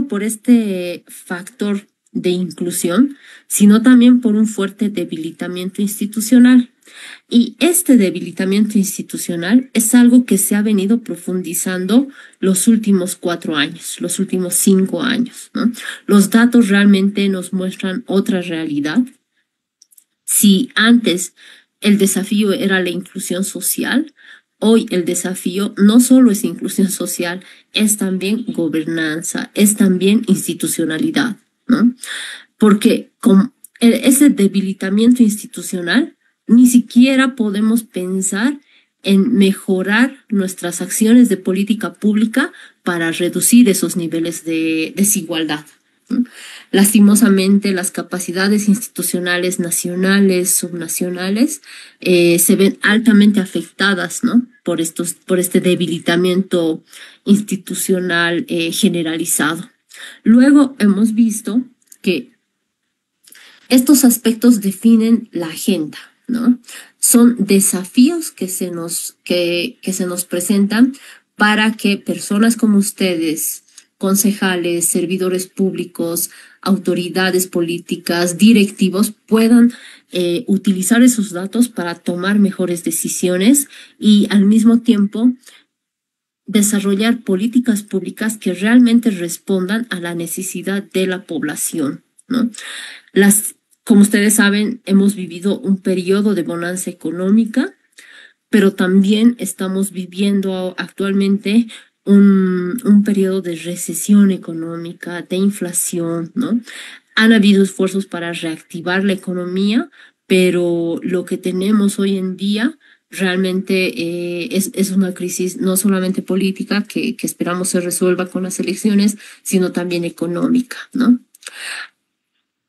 por este factor de inclusión, sino también por un fuerte debilitamiento institucional. Y este debilitamiento institucional es algo que se ha venido profundizando los últimos 4 años, los últimos 5 años, ¿no? Los datos realmente nos muestran otra realidad. Si antes el desafío era la inclusión social, hoy el desafío no solo es inclusión social, es también gobernanza, es también institucionalidad, ¿no? Porque con ese debilitamiento institucional ni siquiera podemos pensar en mejorar nuestras acciones de política pública para reducir esos niveles de desigualdad. Lastimosamente, las capacidades institucionales nacionales, subnacionales, se ven altamente afectadas, ¿no? por este debilitamiento institucional generalizado. Luego hemos visto que estos aspectos definen la agenda, ¿no? Son desafíos que se nos presentan para que personas como ustedes, concejales, servidores públicos, autoridades políticas, directivos, puedan utilizar esos datos para tomar mejores decisiones y al mismo tiempo desarrollar políticas públicas que realmente respondan a la necesidad de la población, ¿no? Como ustedes saben, hemos vivido un periodo de bonanza económica, pero también estamos viviendo actualmente un periodo de recesión económica, de inflación, ¿no? Han habido esfuerzos para reactivar la economía, pero lo que tenemos hoy en día realmente es una crisis no solamente política que esperamos se resuelva con las elecciones, sino también económica, ¿no?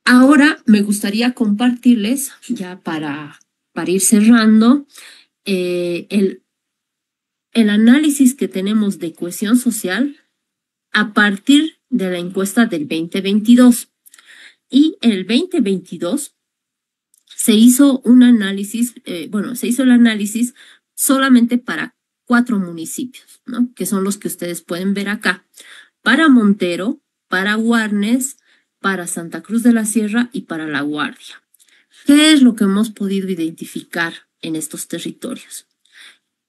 Ahora me gustaría compartirles, ya para ir cerrando, el análisis que tenemos de cohesión social a partir de la encuesta del 2022. Y en el 2022 se hizo un análisis, se hizo el análisis solamente para 4 municipios, ¿no? Que son los que ustedes pueden ver acá. Para Montero, para Guarnes, para Santa Cruz de la Sierra y para La Guardia. ¿Qué es lo que hemos podido identificar en estos territorios?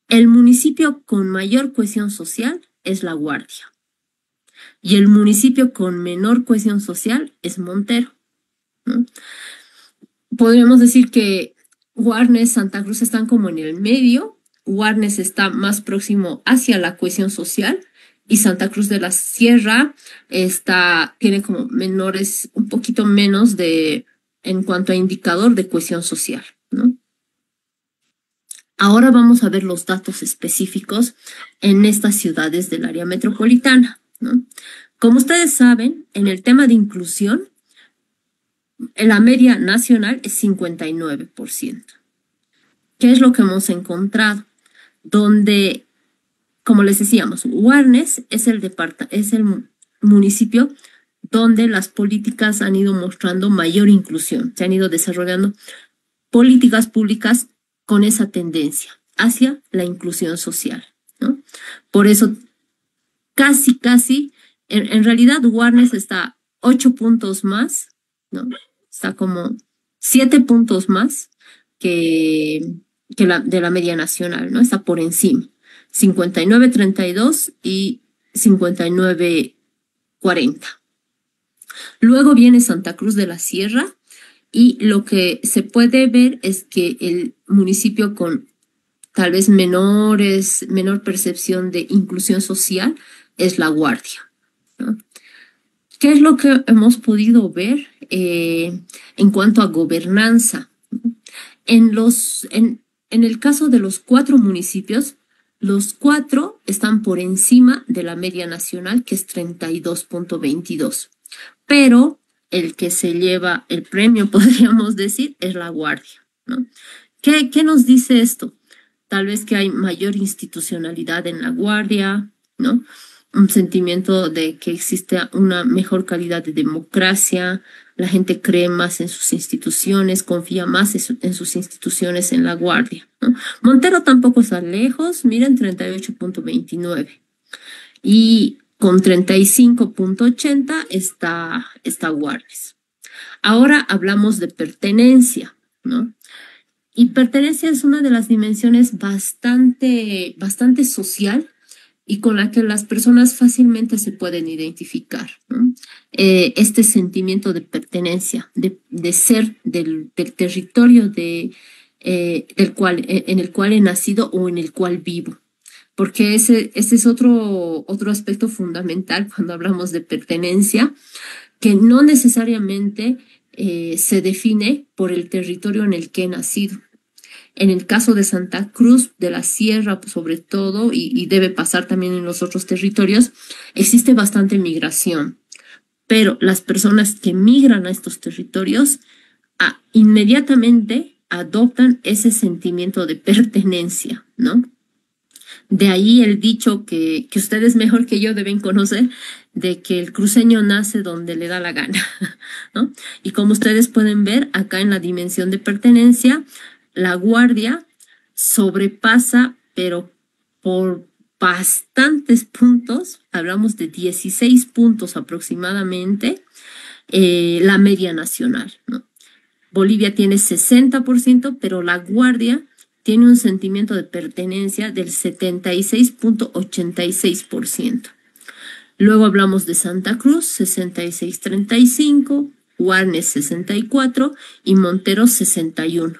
El municipio con mayor cohesión social es La Guardia y el municipio con menor cohesión social es Montero, ¿no? Podríamos decir que Guarnes, Santa Cruz están como en el medio. Guarnes está más próximo hacia la cohesión social y Santa Cruz de la Sierra tiene como menores, un poquito menos en cuanto a indicador de cohesión social, ¿no? Ahora vamos a ver los datos específicos en estas ciudades del área metropolitana, ¿no? Como ustedes saben, en el tema de inclusión, la media nacional es 59%. ¿Qué es lo que hemos encontrado? Donde, como les decíamos, Guarnes es el municipio donde las políticas han ido mostrando mayor inclusión. Se han ido desarrollando políticas públicas con esa tendencia hacia la inclusión social, ¿no? Por eso, en realidad Guarnes está 8 puntos más, ¿no? Está como 7 puntos más que de la media nacional, ¿no? Está por encima. 59-32 y 59-40. Luego viene Santa Cruz de la Sierra y lo que se puede ver es que el municipio con tal vez menor percepción de inclusión social es La Guardia, ¿no? ¿Qué es lo que hemos podido ver en cuanto a gobernanza? En el caso de los 4 municipios, los 4 están por encima de la media nacional, que es 32.22. Pero el que se lleva el premio, podríamos decir, es La Guardia, ¿no? ¿Qué nos dice esto? Tal vez que hay mayor institucionalidad en La Guardia, ¿no? Un sentimiento de que existe una mejor calidad de democracia, la gente cree más en sus instituciones, confía más en sus instituciones en La Guardia, ¿no? Montero tampoco está lejos, miren, 38.29. Y con 35.80 está Guarnes. Ahora hablamos de pertenencia, ¿no? Y pertenencia es una de las dimensiones bastante social y con la que las personas fácilmente se pueden identificar, ¿no? Este sentimiento de pertenencia, de ser del territorio en el cual he nacido o en el cual vivo. Porque ese es otro aspecto fundamental cuando hablamos de pertenencia, que no necesariamente se define por el territorio en el que he nacido. En el caso de Santa Cruz de la Sierra, sobre todo, y debe pasar también en los otros territorios, existe bastante migración. Pero las personas que migran a estos territorios inmediatamente adoptan ese sentimiento de pertenencia, ¿no? De ahí el dicho que ustedes mejor que yo deben conocer, de que el cruceño nace donde le da la gana, ¿no? Y como ustedes pueden ver, acá en la dimensión de pertenencia, la Guardia sobrepasa, pero por bastantes puntos, hablamos de 16 puntos aproximadamente, la media nacional, ¿no? Bolivia tiene 60%, pero la Guardia tiene un sentimiento de pertenencia del 76.86%. Luego hablamos de Santa Cruz, 66.35%, Guarnes 64% y Montero 61%.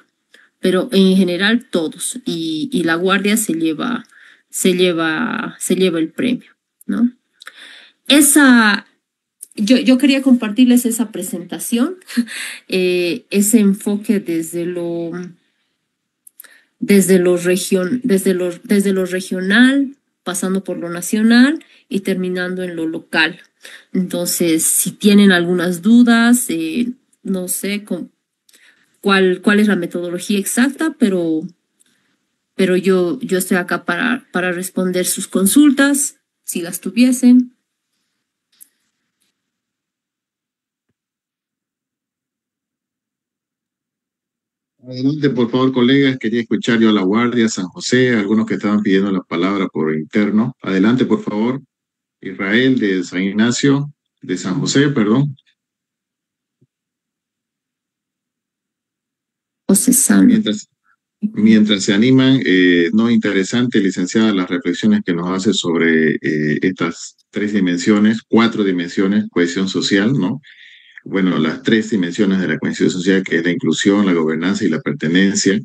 Pero en general todos. Y la Guardia se lleva el premio, ¿no? Yo quería compartirles esa presentación, ese enfoque desde lo regional, pasando por lo nacional y terminando en lo local. Entonces, si tienen algunas dudas, no sé cuál es la metodología exacta, pero yo estoy acá para responder sus consultas, si las tuviesen. Adelante, por favor, colegas. Quería escuchar yo a La Guardia, San José, algunos que estaban pidiendo la palabra por interno. Adelante, por favor. Israel de San Ignacio, de San José, perdón. José Sano. Mientras se animan, no interesante, licenciada, las reflexiones que nos hace sobre estas 4 dimensiones, cohesión social, ¿no? Bueno, las 3 dimensiones de la cohesión social, que es la inclusión, la gobernanza y la pertenencia.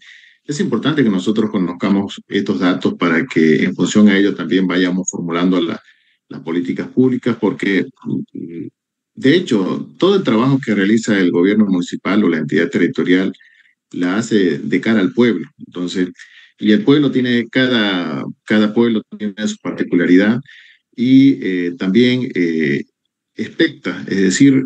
Es importante que nosotros conozcamos estos datos para que en función a ello también vayamos formulando las políticas públicas, porque de hecho todo el trabajo que realiza el gobierno municipal o la entidad territorial la hace de cara al pueblo. Entonces, y el pueblo tiene, cada pueblo tiene su particularidad y también expecta, es decir,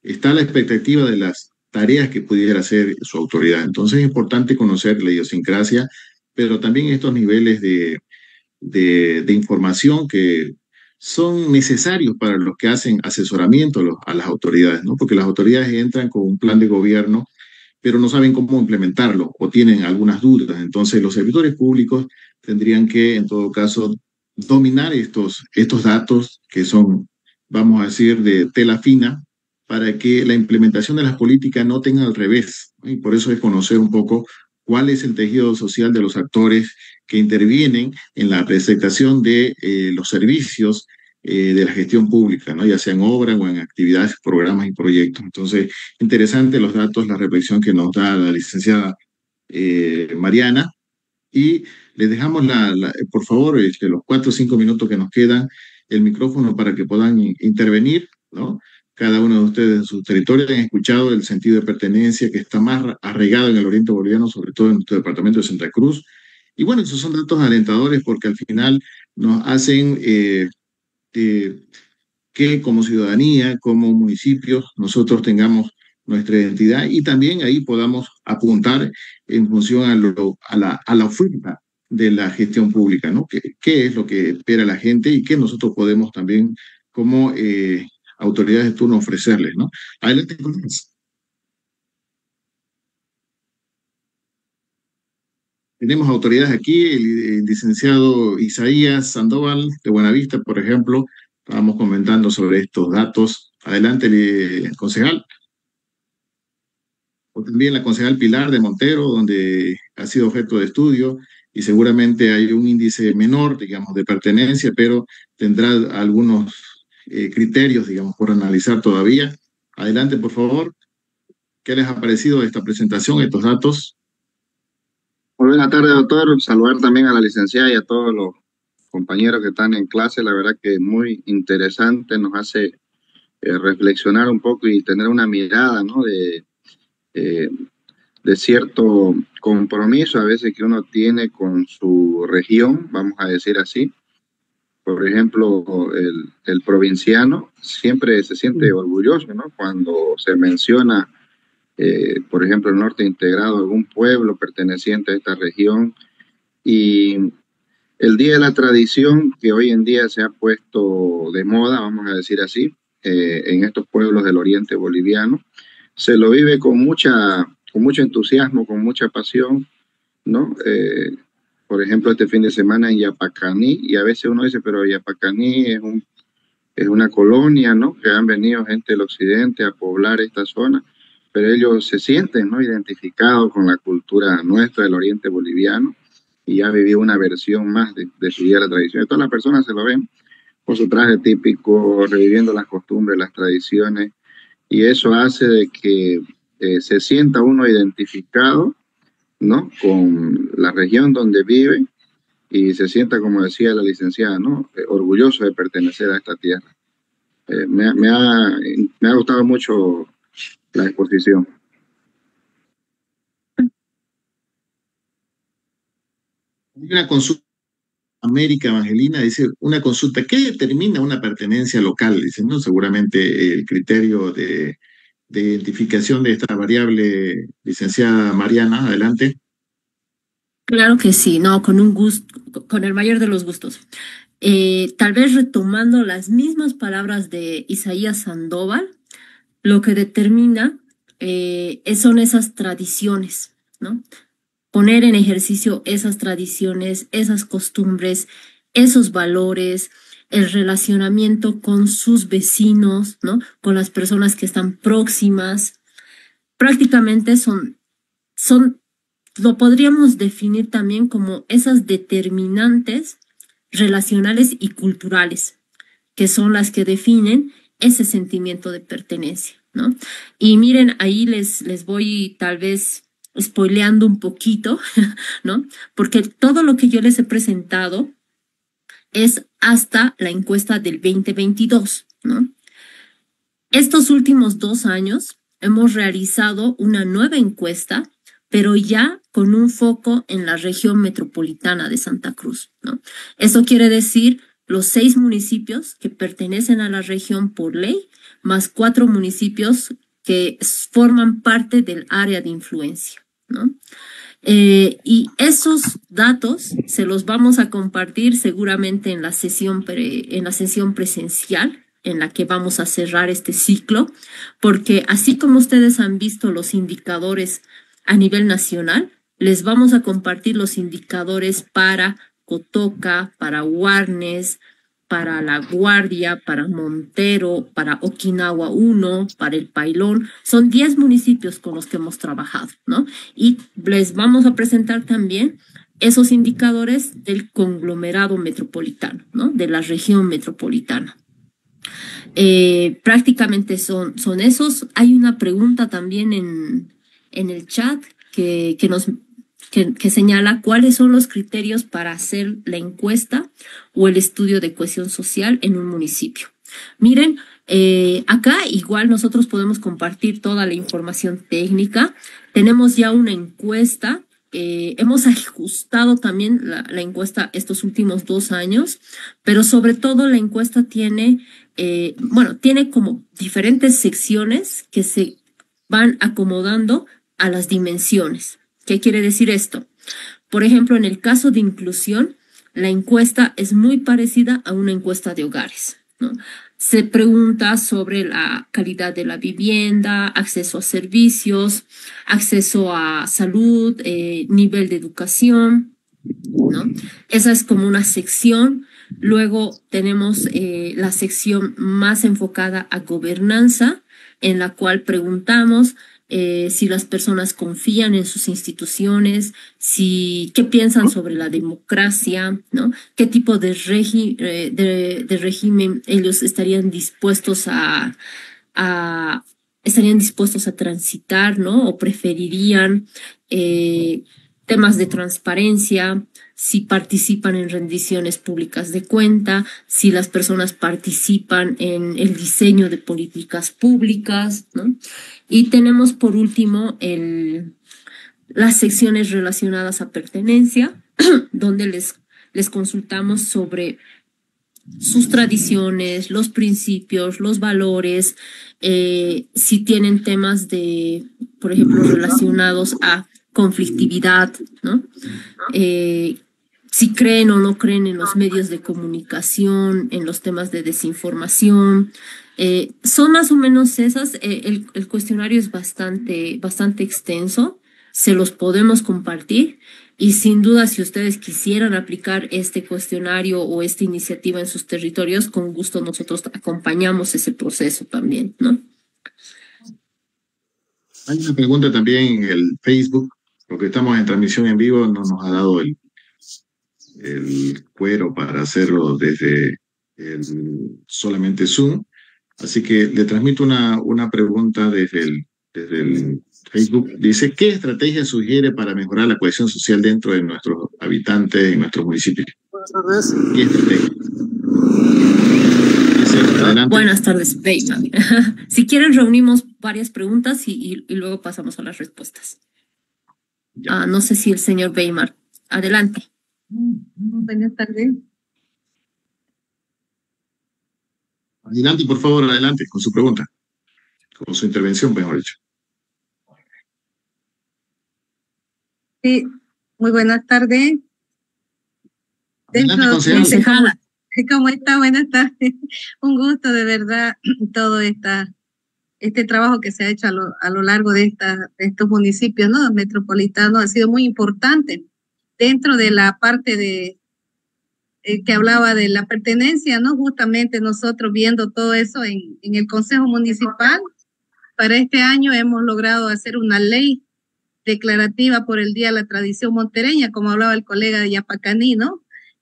está a la expectativa de las tareas que pudiera hacer su autoridad. Entonces es importante conocer la idiosincrasia, pero también estos niveles de información que son necesarios para los que hacen asesoramiento a las autoridades, ¿no? Porque las autoridades entran con un plan de gobierno, pero no saben cómo implementarlo o tienen algunas dudas. Entonces los servidores públicos tendrían que, en todo caso, dominar estos datos que son, vamos a decir, de tela fina, para que la implementación de las políticas no tenga al revés, ¿no? Y por eso es conocer un poco cuál es el tejido social de los actores que intervienen en la presentación de los servicios de la gestión pública, ¿no? Ya sea en obra o en actividades, programas y proyectos. Entonces, interesante los datos, la reflexión que nos da la licenciada Mariana. Y les dejamos, por favor, los 4 o 5 minutos que nos quedan, el micrófono para que puedan intervenir, ¿no? Cada uno de ustedes en su territorio han escuchado el sentido de pertenencia que está más arraigado en el oriente boliviano, sobre todo en nuestro departamento de Santa Cruz. Y bueno, esos son datos alentadores porque al final nos hacen que como ciudadanía, como municipios, nosotros tengamos nuestra identidad y también ahí podamos apuntar en función a la oferta de la gestión pública, ¿no? ¿Qué es lo que espera la gente y qué nosotros podemos también como autoridades de turno ofrecerles, ¿no? Adelante con eso. Tenemos autoridades aquí, el licenciado Isaías Sandoval de Buenavista, por ejemplo, estábamos comentando sobre estos datos. Adelante, concejal. O también la concejal Pilar de Montero, donde ha sido objeto de estudio y seguramente hay un índice menor, digamos, de pertenencia, pero tendrá algunos criterios, digamos, por analizar todavía. Adelante, por favor. ¿Qué les ha parecido esta presentación, estos datos? Muy buena tarde, doctor. Saludar también a la licenciada y a todos los compañeros que están en clase. La verdad que muy interesante, nos hace reflexionar un poco y tener una mirada, ¿no? De cierto compromiso a veces que uno tiene con su región, vamos a decir así. Por ejemplo, el provinciano siempre se siente orgulloso, ¿no? Cuando se menciona, por ejemplo, el norte integrado, algún pueblo perteneciente a esta región. Y El Día de la Tradición, que hoy en día se ha puesto de moda, vamos a decir así, en estos pueblos del oriente boliviano, se lo vive con mucho entusiasmo, con mucha pasión, ¿no? Por ejemplo, este fin de semana en Yapacaní, y a veces uno dice, pero Yapacaní es una colonia, ¿no? Que han venido gente del occidente a poblar esta zona, pero ellos se sienten, ¿no? Identificados con la cultura nuestra del oriente boliviano y ha vivido una versión más de su día de la tradición. Y todas las personas se lo ven con su traje típico, reviviendo las costumbres, las tradiciones, y eso hace de que se sienta uno identificado, ¿no? Con la región donde vive y se sienta, como decía la licenciada, ¿no? Orgulloso de pertenecer a esta tierra. Me ha gustado mucho la exposición. Hay una consulta, América Evangelina dice, una consulta, ¿qué determina una pertenencia local? Dice, ¿no? Seguramente el criterio de identificación de esta variable, licenciada Mariana, adelante. Claro que sí, no, con un gusto, con el mayor de los gustos. Tal vez retomando las mismas palabras de Isaías Sandoval, lo que determina son esas tradiciones, ¿no? Poner en ejercicio esas tradiciones, esas costumbres, esos valores, el relacionamiento con sus vecinos, ¿no? Con las personas que están próximas. Prácticamente lo podríamos definir también como esas determinantes relacionales y culturales, que son las que definen ese sentimiento de pertenencia, ¿no? Y miren, ahí les voy tal vez spoileando un poquito, ¿no? Porque todo lo que yo les he presentado es hasta la encuesta del 2022, ¿no? Estos últimos 2 años hemos realizado una nueva encuesta, pero ya con un foco en la región metropolitana de Santa Cruz, ¿no? Eso quiere decir los 6 municipios que pertenecen a la región por ley, más 4 municipios que forman parte del área de influencia, ¿no? Y esos datos se los vamos a compartir seguramente en la sesión presencial en la que vamos a cerrar este ciclo, porque así como ustedes han visto los indicadores a nivel nacional, les vamos a compartir los indicadores para Cotoca, para Guarnes, para La Guardia, para Montero, para Okinawa 1, para El Pailón. Son 10 municipios con los que hemos trabajado, ¿no? Y les vamos a presentar también esos indicadores del conglomerado metropolitano, ¿no? De la región metropolitana. Prácticamente son esos. Hay una pregunta también en el chat que señala cuáles son los criterios para hacer la encuesta o el estudio de cohesión social en un municipio. Miren, acá igual nosotros podemos compartir toda la información técnica. Tenemos ya una encuesta. Hemos ajustado también la encuesta estos últimos 2 años, pero sobre todo la encuesta tiene como diferentes secciones que se van acomodando a las dimensiones. ¿Qué quiere decir esto? Por ejemplo, en el caso de inclusión, la encuesta es muy parecida a una encuesta de hogares, ¿no? Se pregunta sobre la calidad de la vivienda, acceso a servicios, acceso a salud, nivel de educación, ¿no? Esa es como una sección. Luego tenemos la sección más enfocada a gobernanza, en la cual preguntamos si las personas confían en sus instituciones, qué piensan sobre la democracia, ¿no? Qué tipo de régimen ellos estarían dispuestos a transitar, ¿no? O preferirían temas de transparencia, si participan en rendiciones públicas de cuenta, si las personas participan en el diseño de políticas públicas, ¿no? Y tenemos por último las secciones relacionadas a pertenencia, donde les consultamos sobre sus tradiciones, los principios, los valores, si tienen temas por ejemplo, relacionados a conflictividad, ¿no? si creen o no creen en los medios de comunicación, en los temas de desinformación. Son más o menos esas. El cuestionario es bastante extenso. Se los podemos compartir. Y sin duda, si ustedes quisieran aplicar este cuestionario o esta iniciativa en sus territorios, con gusto nosotros acompañamos ese proceso también, ¿no? Hay una pregunta también en el Facebook, porque estamos en transmisión en vivo, no nos ha dado el cuero para hacerlo desde solamente Zoom. Así que le transmito una pregunta desde el Facebook. Dice, ¿qué estrategia sugiere para mejorar la cohesión social dentro de nuestros habitantes en nuestros municipios? Buenas tardes. ¿Qué estrategia? Dice, adelante. Buenas tardes, Weimar. Si quieren, reunimos varias preguntas y luego pasamos a las respuestas. No sé si el señor Weimar. Adelante. Buenas tardes. Adelante, por favor, adelante, con su pregunta. Con su intervención, mejor dicho. Sí, muy buenas tardes. Adelante, concejala. ¿Cómo está? Buenas tardes. Un gusto, de verdad, todo este trabajo que se ha hecho a lo largo de estos municipios, ¿no? Metropolitanos ha sido muy importante dentro de la parte de que hablaba de la pertenencia, ¿no? Justamente nosotros viendo todo eso en el Consejo Municipal, para este año hemos logrado hacer una ley declarativa por el Día de la Tradición Montereña, como hablaba el colega de Yapacaní, ¿no?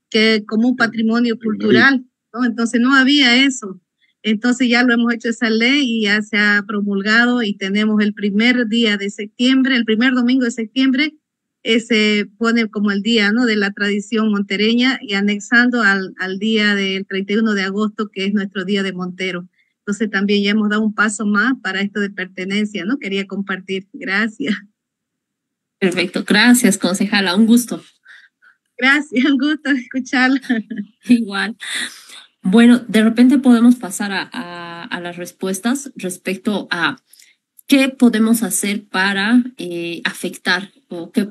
Que como un patrimonio cultural, ¿no? Entonces no había eso. Entonces ya lo hemos hecho esa ley y ya se ha promulgado y tenemos el primer día de septiembre, el primer domingo de septiembre, se pone como el día, ¿no? De la tradición montereña y anexando al día del 31 de agosto, que es nuestro día de Montero. Entonces también ya hemos dado un paso más para esto de pertenencia, ¿no? Quería compartir. Gracias. Perfecto. Gracias, concejala. Un gusto. Gracias, un gusto escucharla. Igual. Bueno, de repente podemos pasar a las respuestas respecto a qué podemos hacer para afectar o qué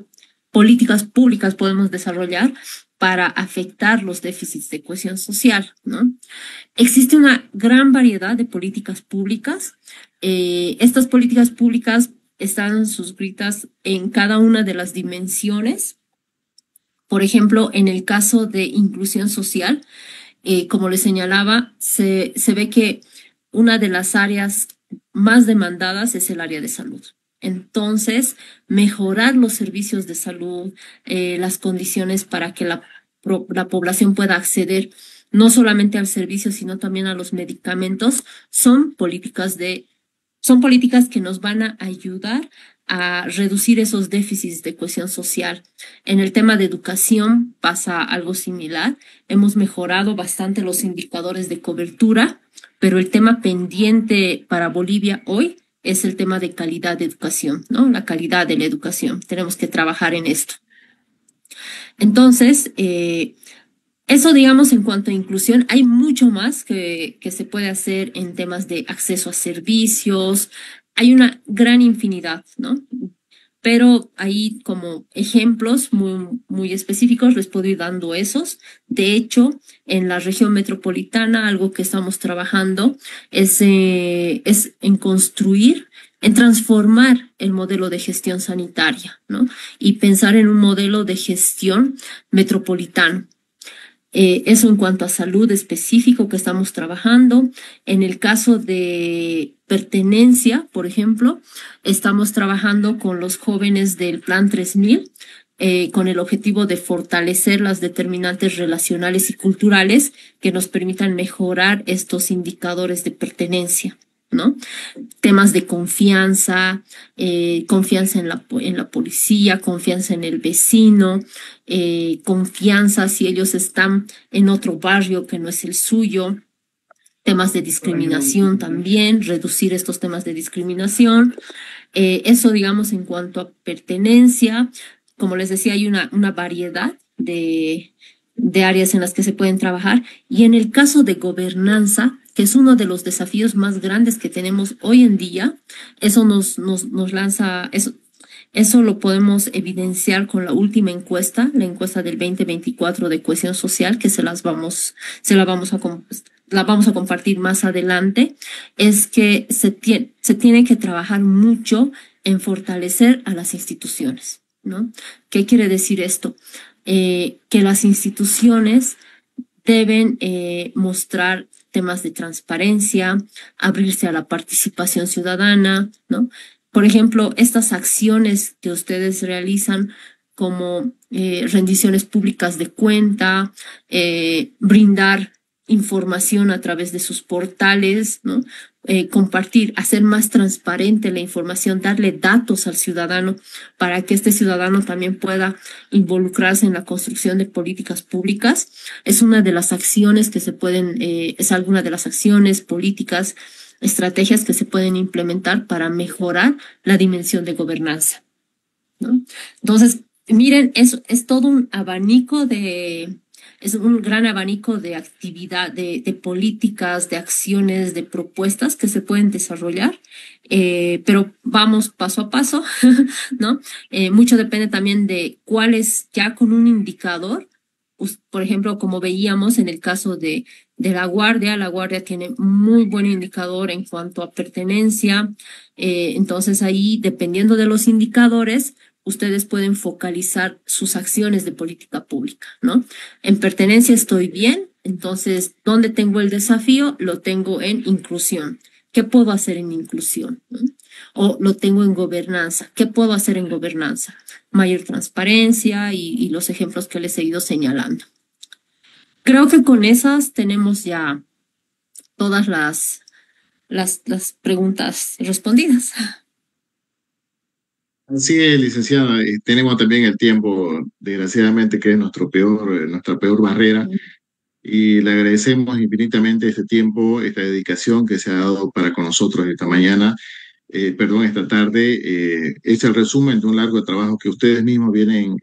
políticas públicas podemos desarrollar para afectar los déficits de cohesión social, ¿no? Existe una gran variedad de políticas públicas. Estas políticas públicas están suscritas en cada una de las dimensiones. Por ejemplo, en el caso de inclusión social, como les señalaba, se ve que una de las áreas más demandadas es el área de salud. Entonces, mejorar los servicios de salud, las condiciones para que la población pueda acceder no solamente al servicio, sino también a los medicamentos, son políticas que nos van a ayudar a reducir esos déficits de cohesión social. En el tema de educación pasa algo similar. Hemos mejorado bastante los indicadores de cobertura, pero el tema pendiente para Bolivia hoy es el tema de calidad de educación, ¿no? La calidad de la educación. Tenemos que trabajar en esto. Entonces, eso, digamos, en cuanto a inclusión, hay mucho más que se puede hacer en temas de acceso a servicios. Hay una gran infinidad, ¿no? Pero ahí como ejemplos muy específicos les puedo ir dando esos. De hecho, en la región metropolitana algo que estamos trabajando es en construir, en transformar el modelo de gestión sanitaria, ¿no? Y pensar en un modelo de gestión metropolitano. Eso en cuanto a salud específico que estamos trabajando. En el caso de pertenencia, por ejemplo, estamos trabajando con los jóvenes del Plan 3000 con el objetivo de fortalecer las determinantes relacionales y culturales que nos permitan mejorar estos indicadores de pertenencia, ¿no? Temas de confianza, confianza en la policía, confianza en el vecino, confianza si ellos están en otro barrio que no es el suyo, temas de discriminación también, reducir estos temas de discriminación. Eso, digamos, en cuanto a pertenencia. Como les decía, hay una variedad de áreas en las que se pueden trabajar. Y en el caso de gobernanza, que es uno de los desafíos más grandes que tenemos hoy en día, eso nos lanza, eso Eso lo podemos evidenciar con la última encuesta, la encuesta del 2024 de cohesión social, que la vamos a compartir más adelante. Es que se tiene que trabajar mucho en fortalecer a las instituciones, ¿no? ¿Qué quiere decir esto? Que las instituciones deben mostrar temas de transparencia, abrirse a la participación ciudadana, ¿no? Por ejemplo, estas acciones que ustedes realizan como rendiciones públicas de cuenta, brindar información a través de sus portales, ¿no? Compartir, hacer más transparente la información, darle datos al ciudadano para que este ciudadano también pueda involucrarse en la construcción de políticas públicas. Es una de las acciones que se pueden, es alguna de las acciones políticas, estrategias que se pueden implementar para mejorar la dimensión de gobernanza, ¿no? Entonces, miren, es todo un abanico es un gran abanico de actividad, de políticas, de acciones, de propuestas que se pueden desarrollar, pero vamos paso a paso, ¿no? Mucho depende también de cuál es, ya con un indicador, por ejemplo, como veíamos en el caso de la Guardia tiene muy buen indicador en cuanto a pertenencia, entonces ahí, dependiendo de los indicadores, ustedes pueden focalizar sus acciones de política pública, ¿no? En pertenencia estoy bien, entonces, ¿dónde tengo el desafío? Lo tengo en inclusión. ¿Qué puedo hacer en inclusión? ¿No? O lo tengo en gobernanza. ¿Qué puedo hacer en gobernanza? Mayor transparencia y los ejemplos que les he ido señalando. Creo que con esas tenemos ya todas las preguntas respondidas. Así es, licenciada. Tenemos también el tiempo, desgraciadamente, que es nuestra peor barrera. Y le agradecemos infinitamente este tiempo, esta dedicación que se ha dado para con nosotros esta tarde. Es el resumen de un largo trabajo que ustedes mismos vienen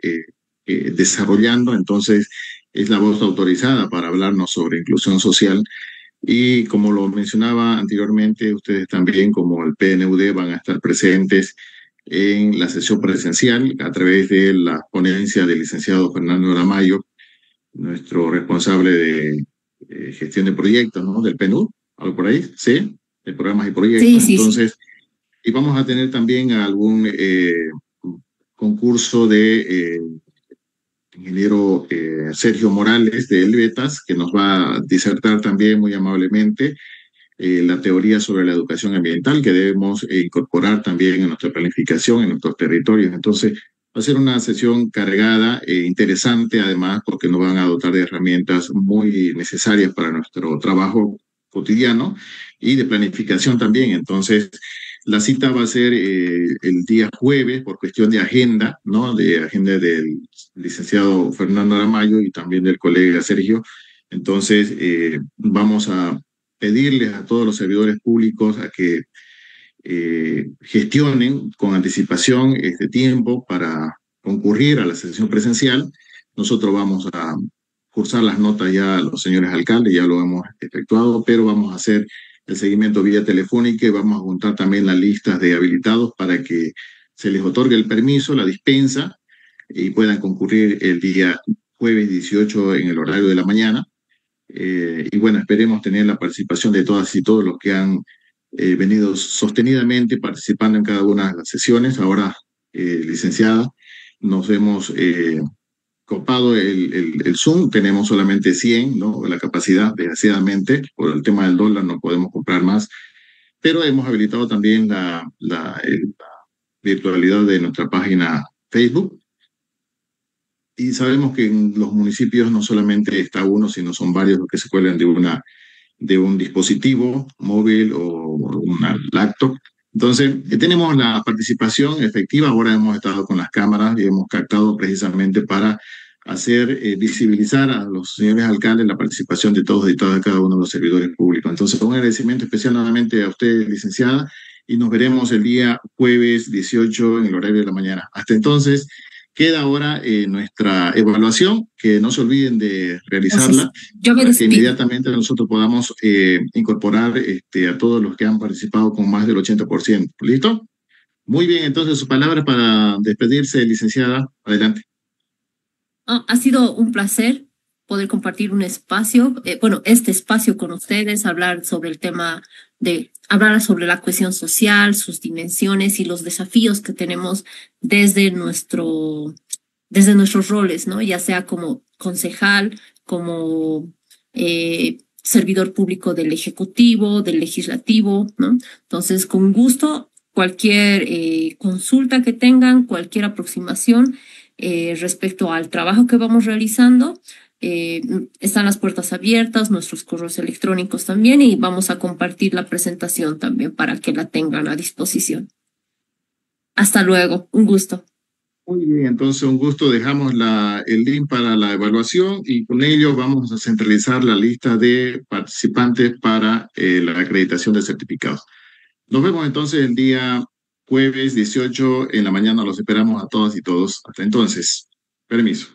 desarrollando. Entonces, es la voz autorizada para hablarnos sobre inclusión social. Y como lo mencionaba anteriormente, ustedes también, como el PNUD, van a estar presentes en la sesión presencial a través de la ponencia del licenciado Fernando Aramayo, nuestro responsable de gestión de proyectos, ¿no? Del PNUD, algo por ahí, ¿sí? De programas y proyectos. Sí. Entonces, y vamos a tener también algún concurso de ingeniero Sergio Morales de Elvetas, que nos va a disertar también muy amablemente la teoría sobre la educación ambiental que debemos incorporar también en nuestra planificación, en nuestros territorios. Entonces, va a ser una sesión cargada, interesante además, porque nos van a dotar de herramientas muy necesarias para nuestro trabajo cotidiano y de planificación también. Entonces, la cita va a ser el día jueves por cuestión de agenda, ¿no? De agenda del licenciado Fernando Aramayo y también del colega Sergio. Entonces, vamos a pedirles a todos los servidores públicos a que gestionen con anticipación este tiempo para concurrir a la sesión presencial. Nosotros vamos a cursar las notas ya a los señores alcaldes, ya lo hemos efectuado, pero vamos a hacer el seguimiento vía telefónica y vamos a juntar también las listas de habilitados para que se les otorgue el permiso, la dispensa, y puedan concurrir el día jueves 18 en el horario de la mañana. Y bueno, esperemos tener la participación de todas y todos los que han venido sostenidamente participando en cada una de las sesiones. Ahora, licenciada, nos hemos copado el Zoom, tenemos solamente 100, ¿no? La capacidad, desgraciadamente, por el tema del dólar no podemos comprar más, pero hemos habilitado también la virtualidad de nuestra página Facebook. Y sabemos que en los municipios no solamente está uno, sino son varios los que se cuelgan de un dispositivo móvil o una laptop. Entonces, tenemos la participación efectiva. Ahora hemos estado con las cámaras y hemos captado precisamente para hacer visibilizar a los señores alcaldes la participación de todos y todas cada uno de los servidores públicos. Entonces, un agradecimiento especial nuevamente a usted, licenciada, y nos veremos el día jueves 18 en el horario de la mañana. Hasta entonces, queda ahora nuestra evaluación, que no se olviden de realizarla. Yo me para que despido. inmediatamente nosotros podamos incorporar a todos los que han participado con más del 80%. ¿Listo? Muy bien, entonces su palabra para despedirse, licenciada. Adelante. Ha sido un placer poder compartir un espacio, este espacio con ustedes, hablar sobre el tema hablar sobre la cohesión social, sus dimensiones y los desafíos que tenemos desde nuestros roles, ¿no? Ya sea como concejal, como servidor público del Ejecutivo, del Legislativo, ¿no? Entonces, con gusto, cualquier consulta que tengan, cualquier aproximación respecto al trabajo que vamos realizando, están las puertas abiertas, nuestros correos electrónicos también, y vamos a compartir la presentación también para que la tengan a disposición. Hasta luego, un gusto. Muy bien, entonces un gusto. Dejamos el link para la evaluación y con ello vamos a centralizar la lista de participantes para la acreditación de certificados. Nos vemos entonces el día jueves 18 en la mañana. Los esperamos a todas y todos. Hasta entonces, permiso.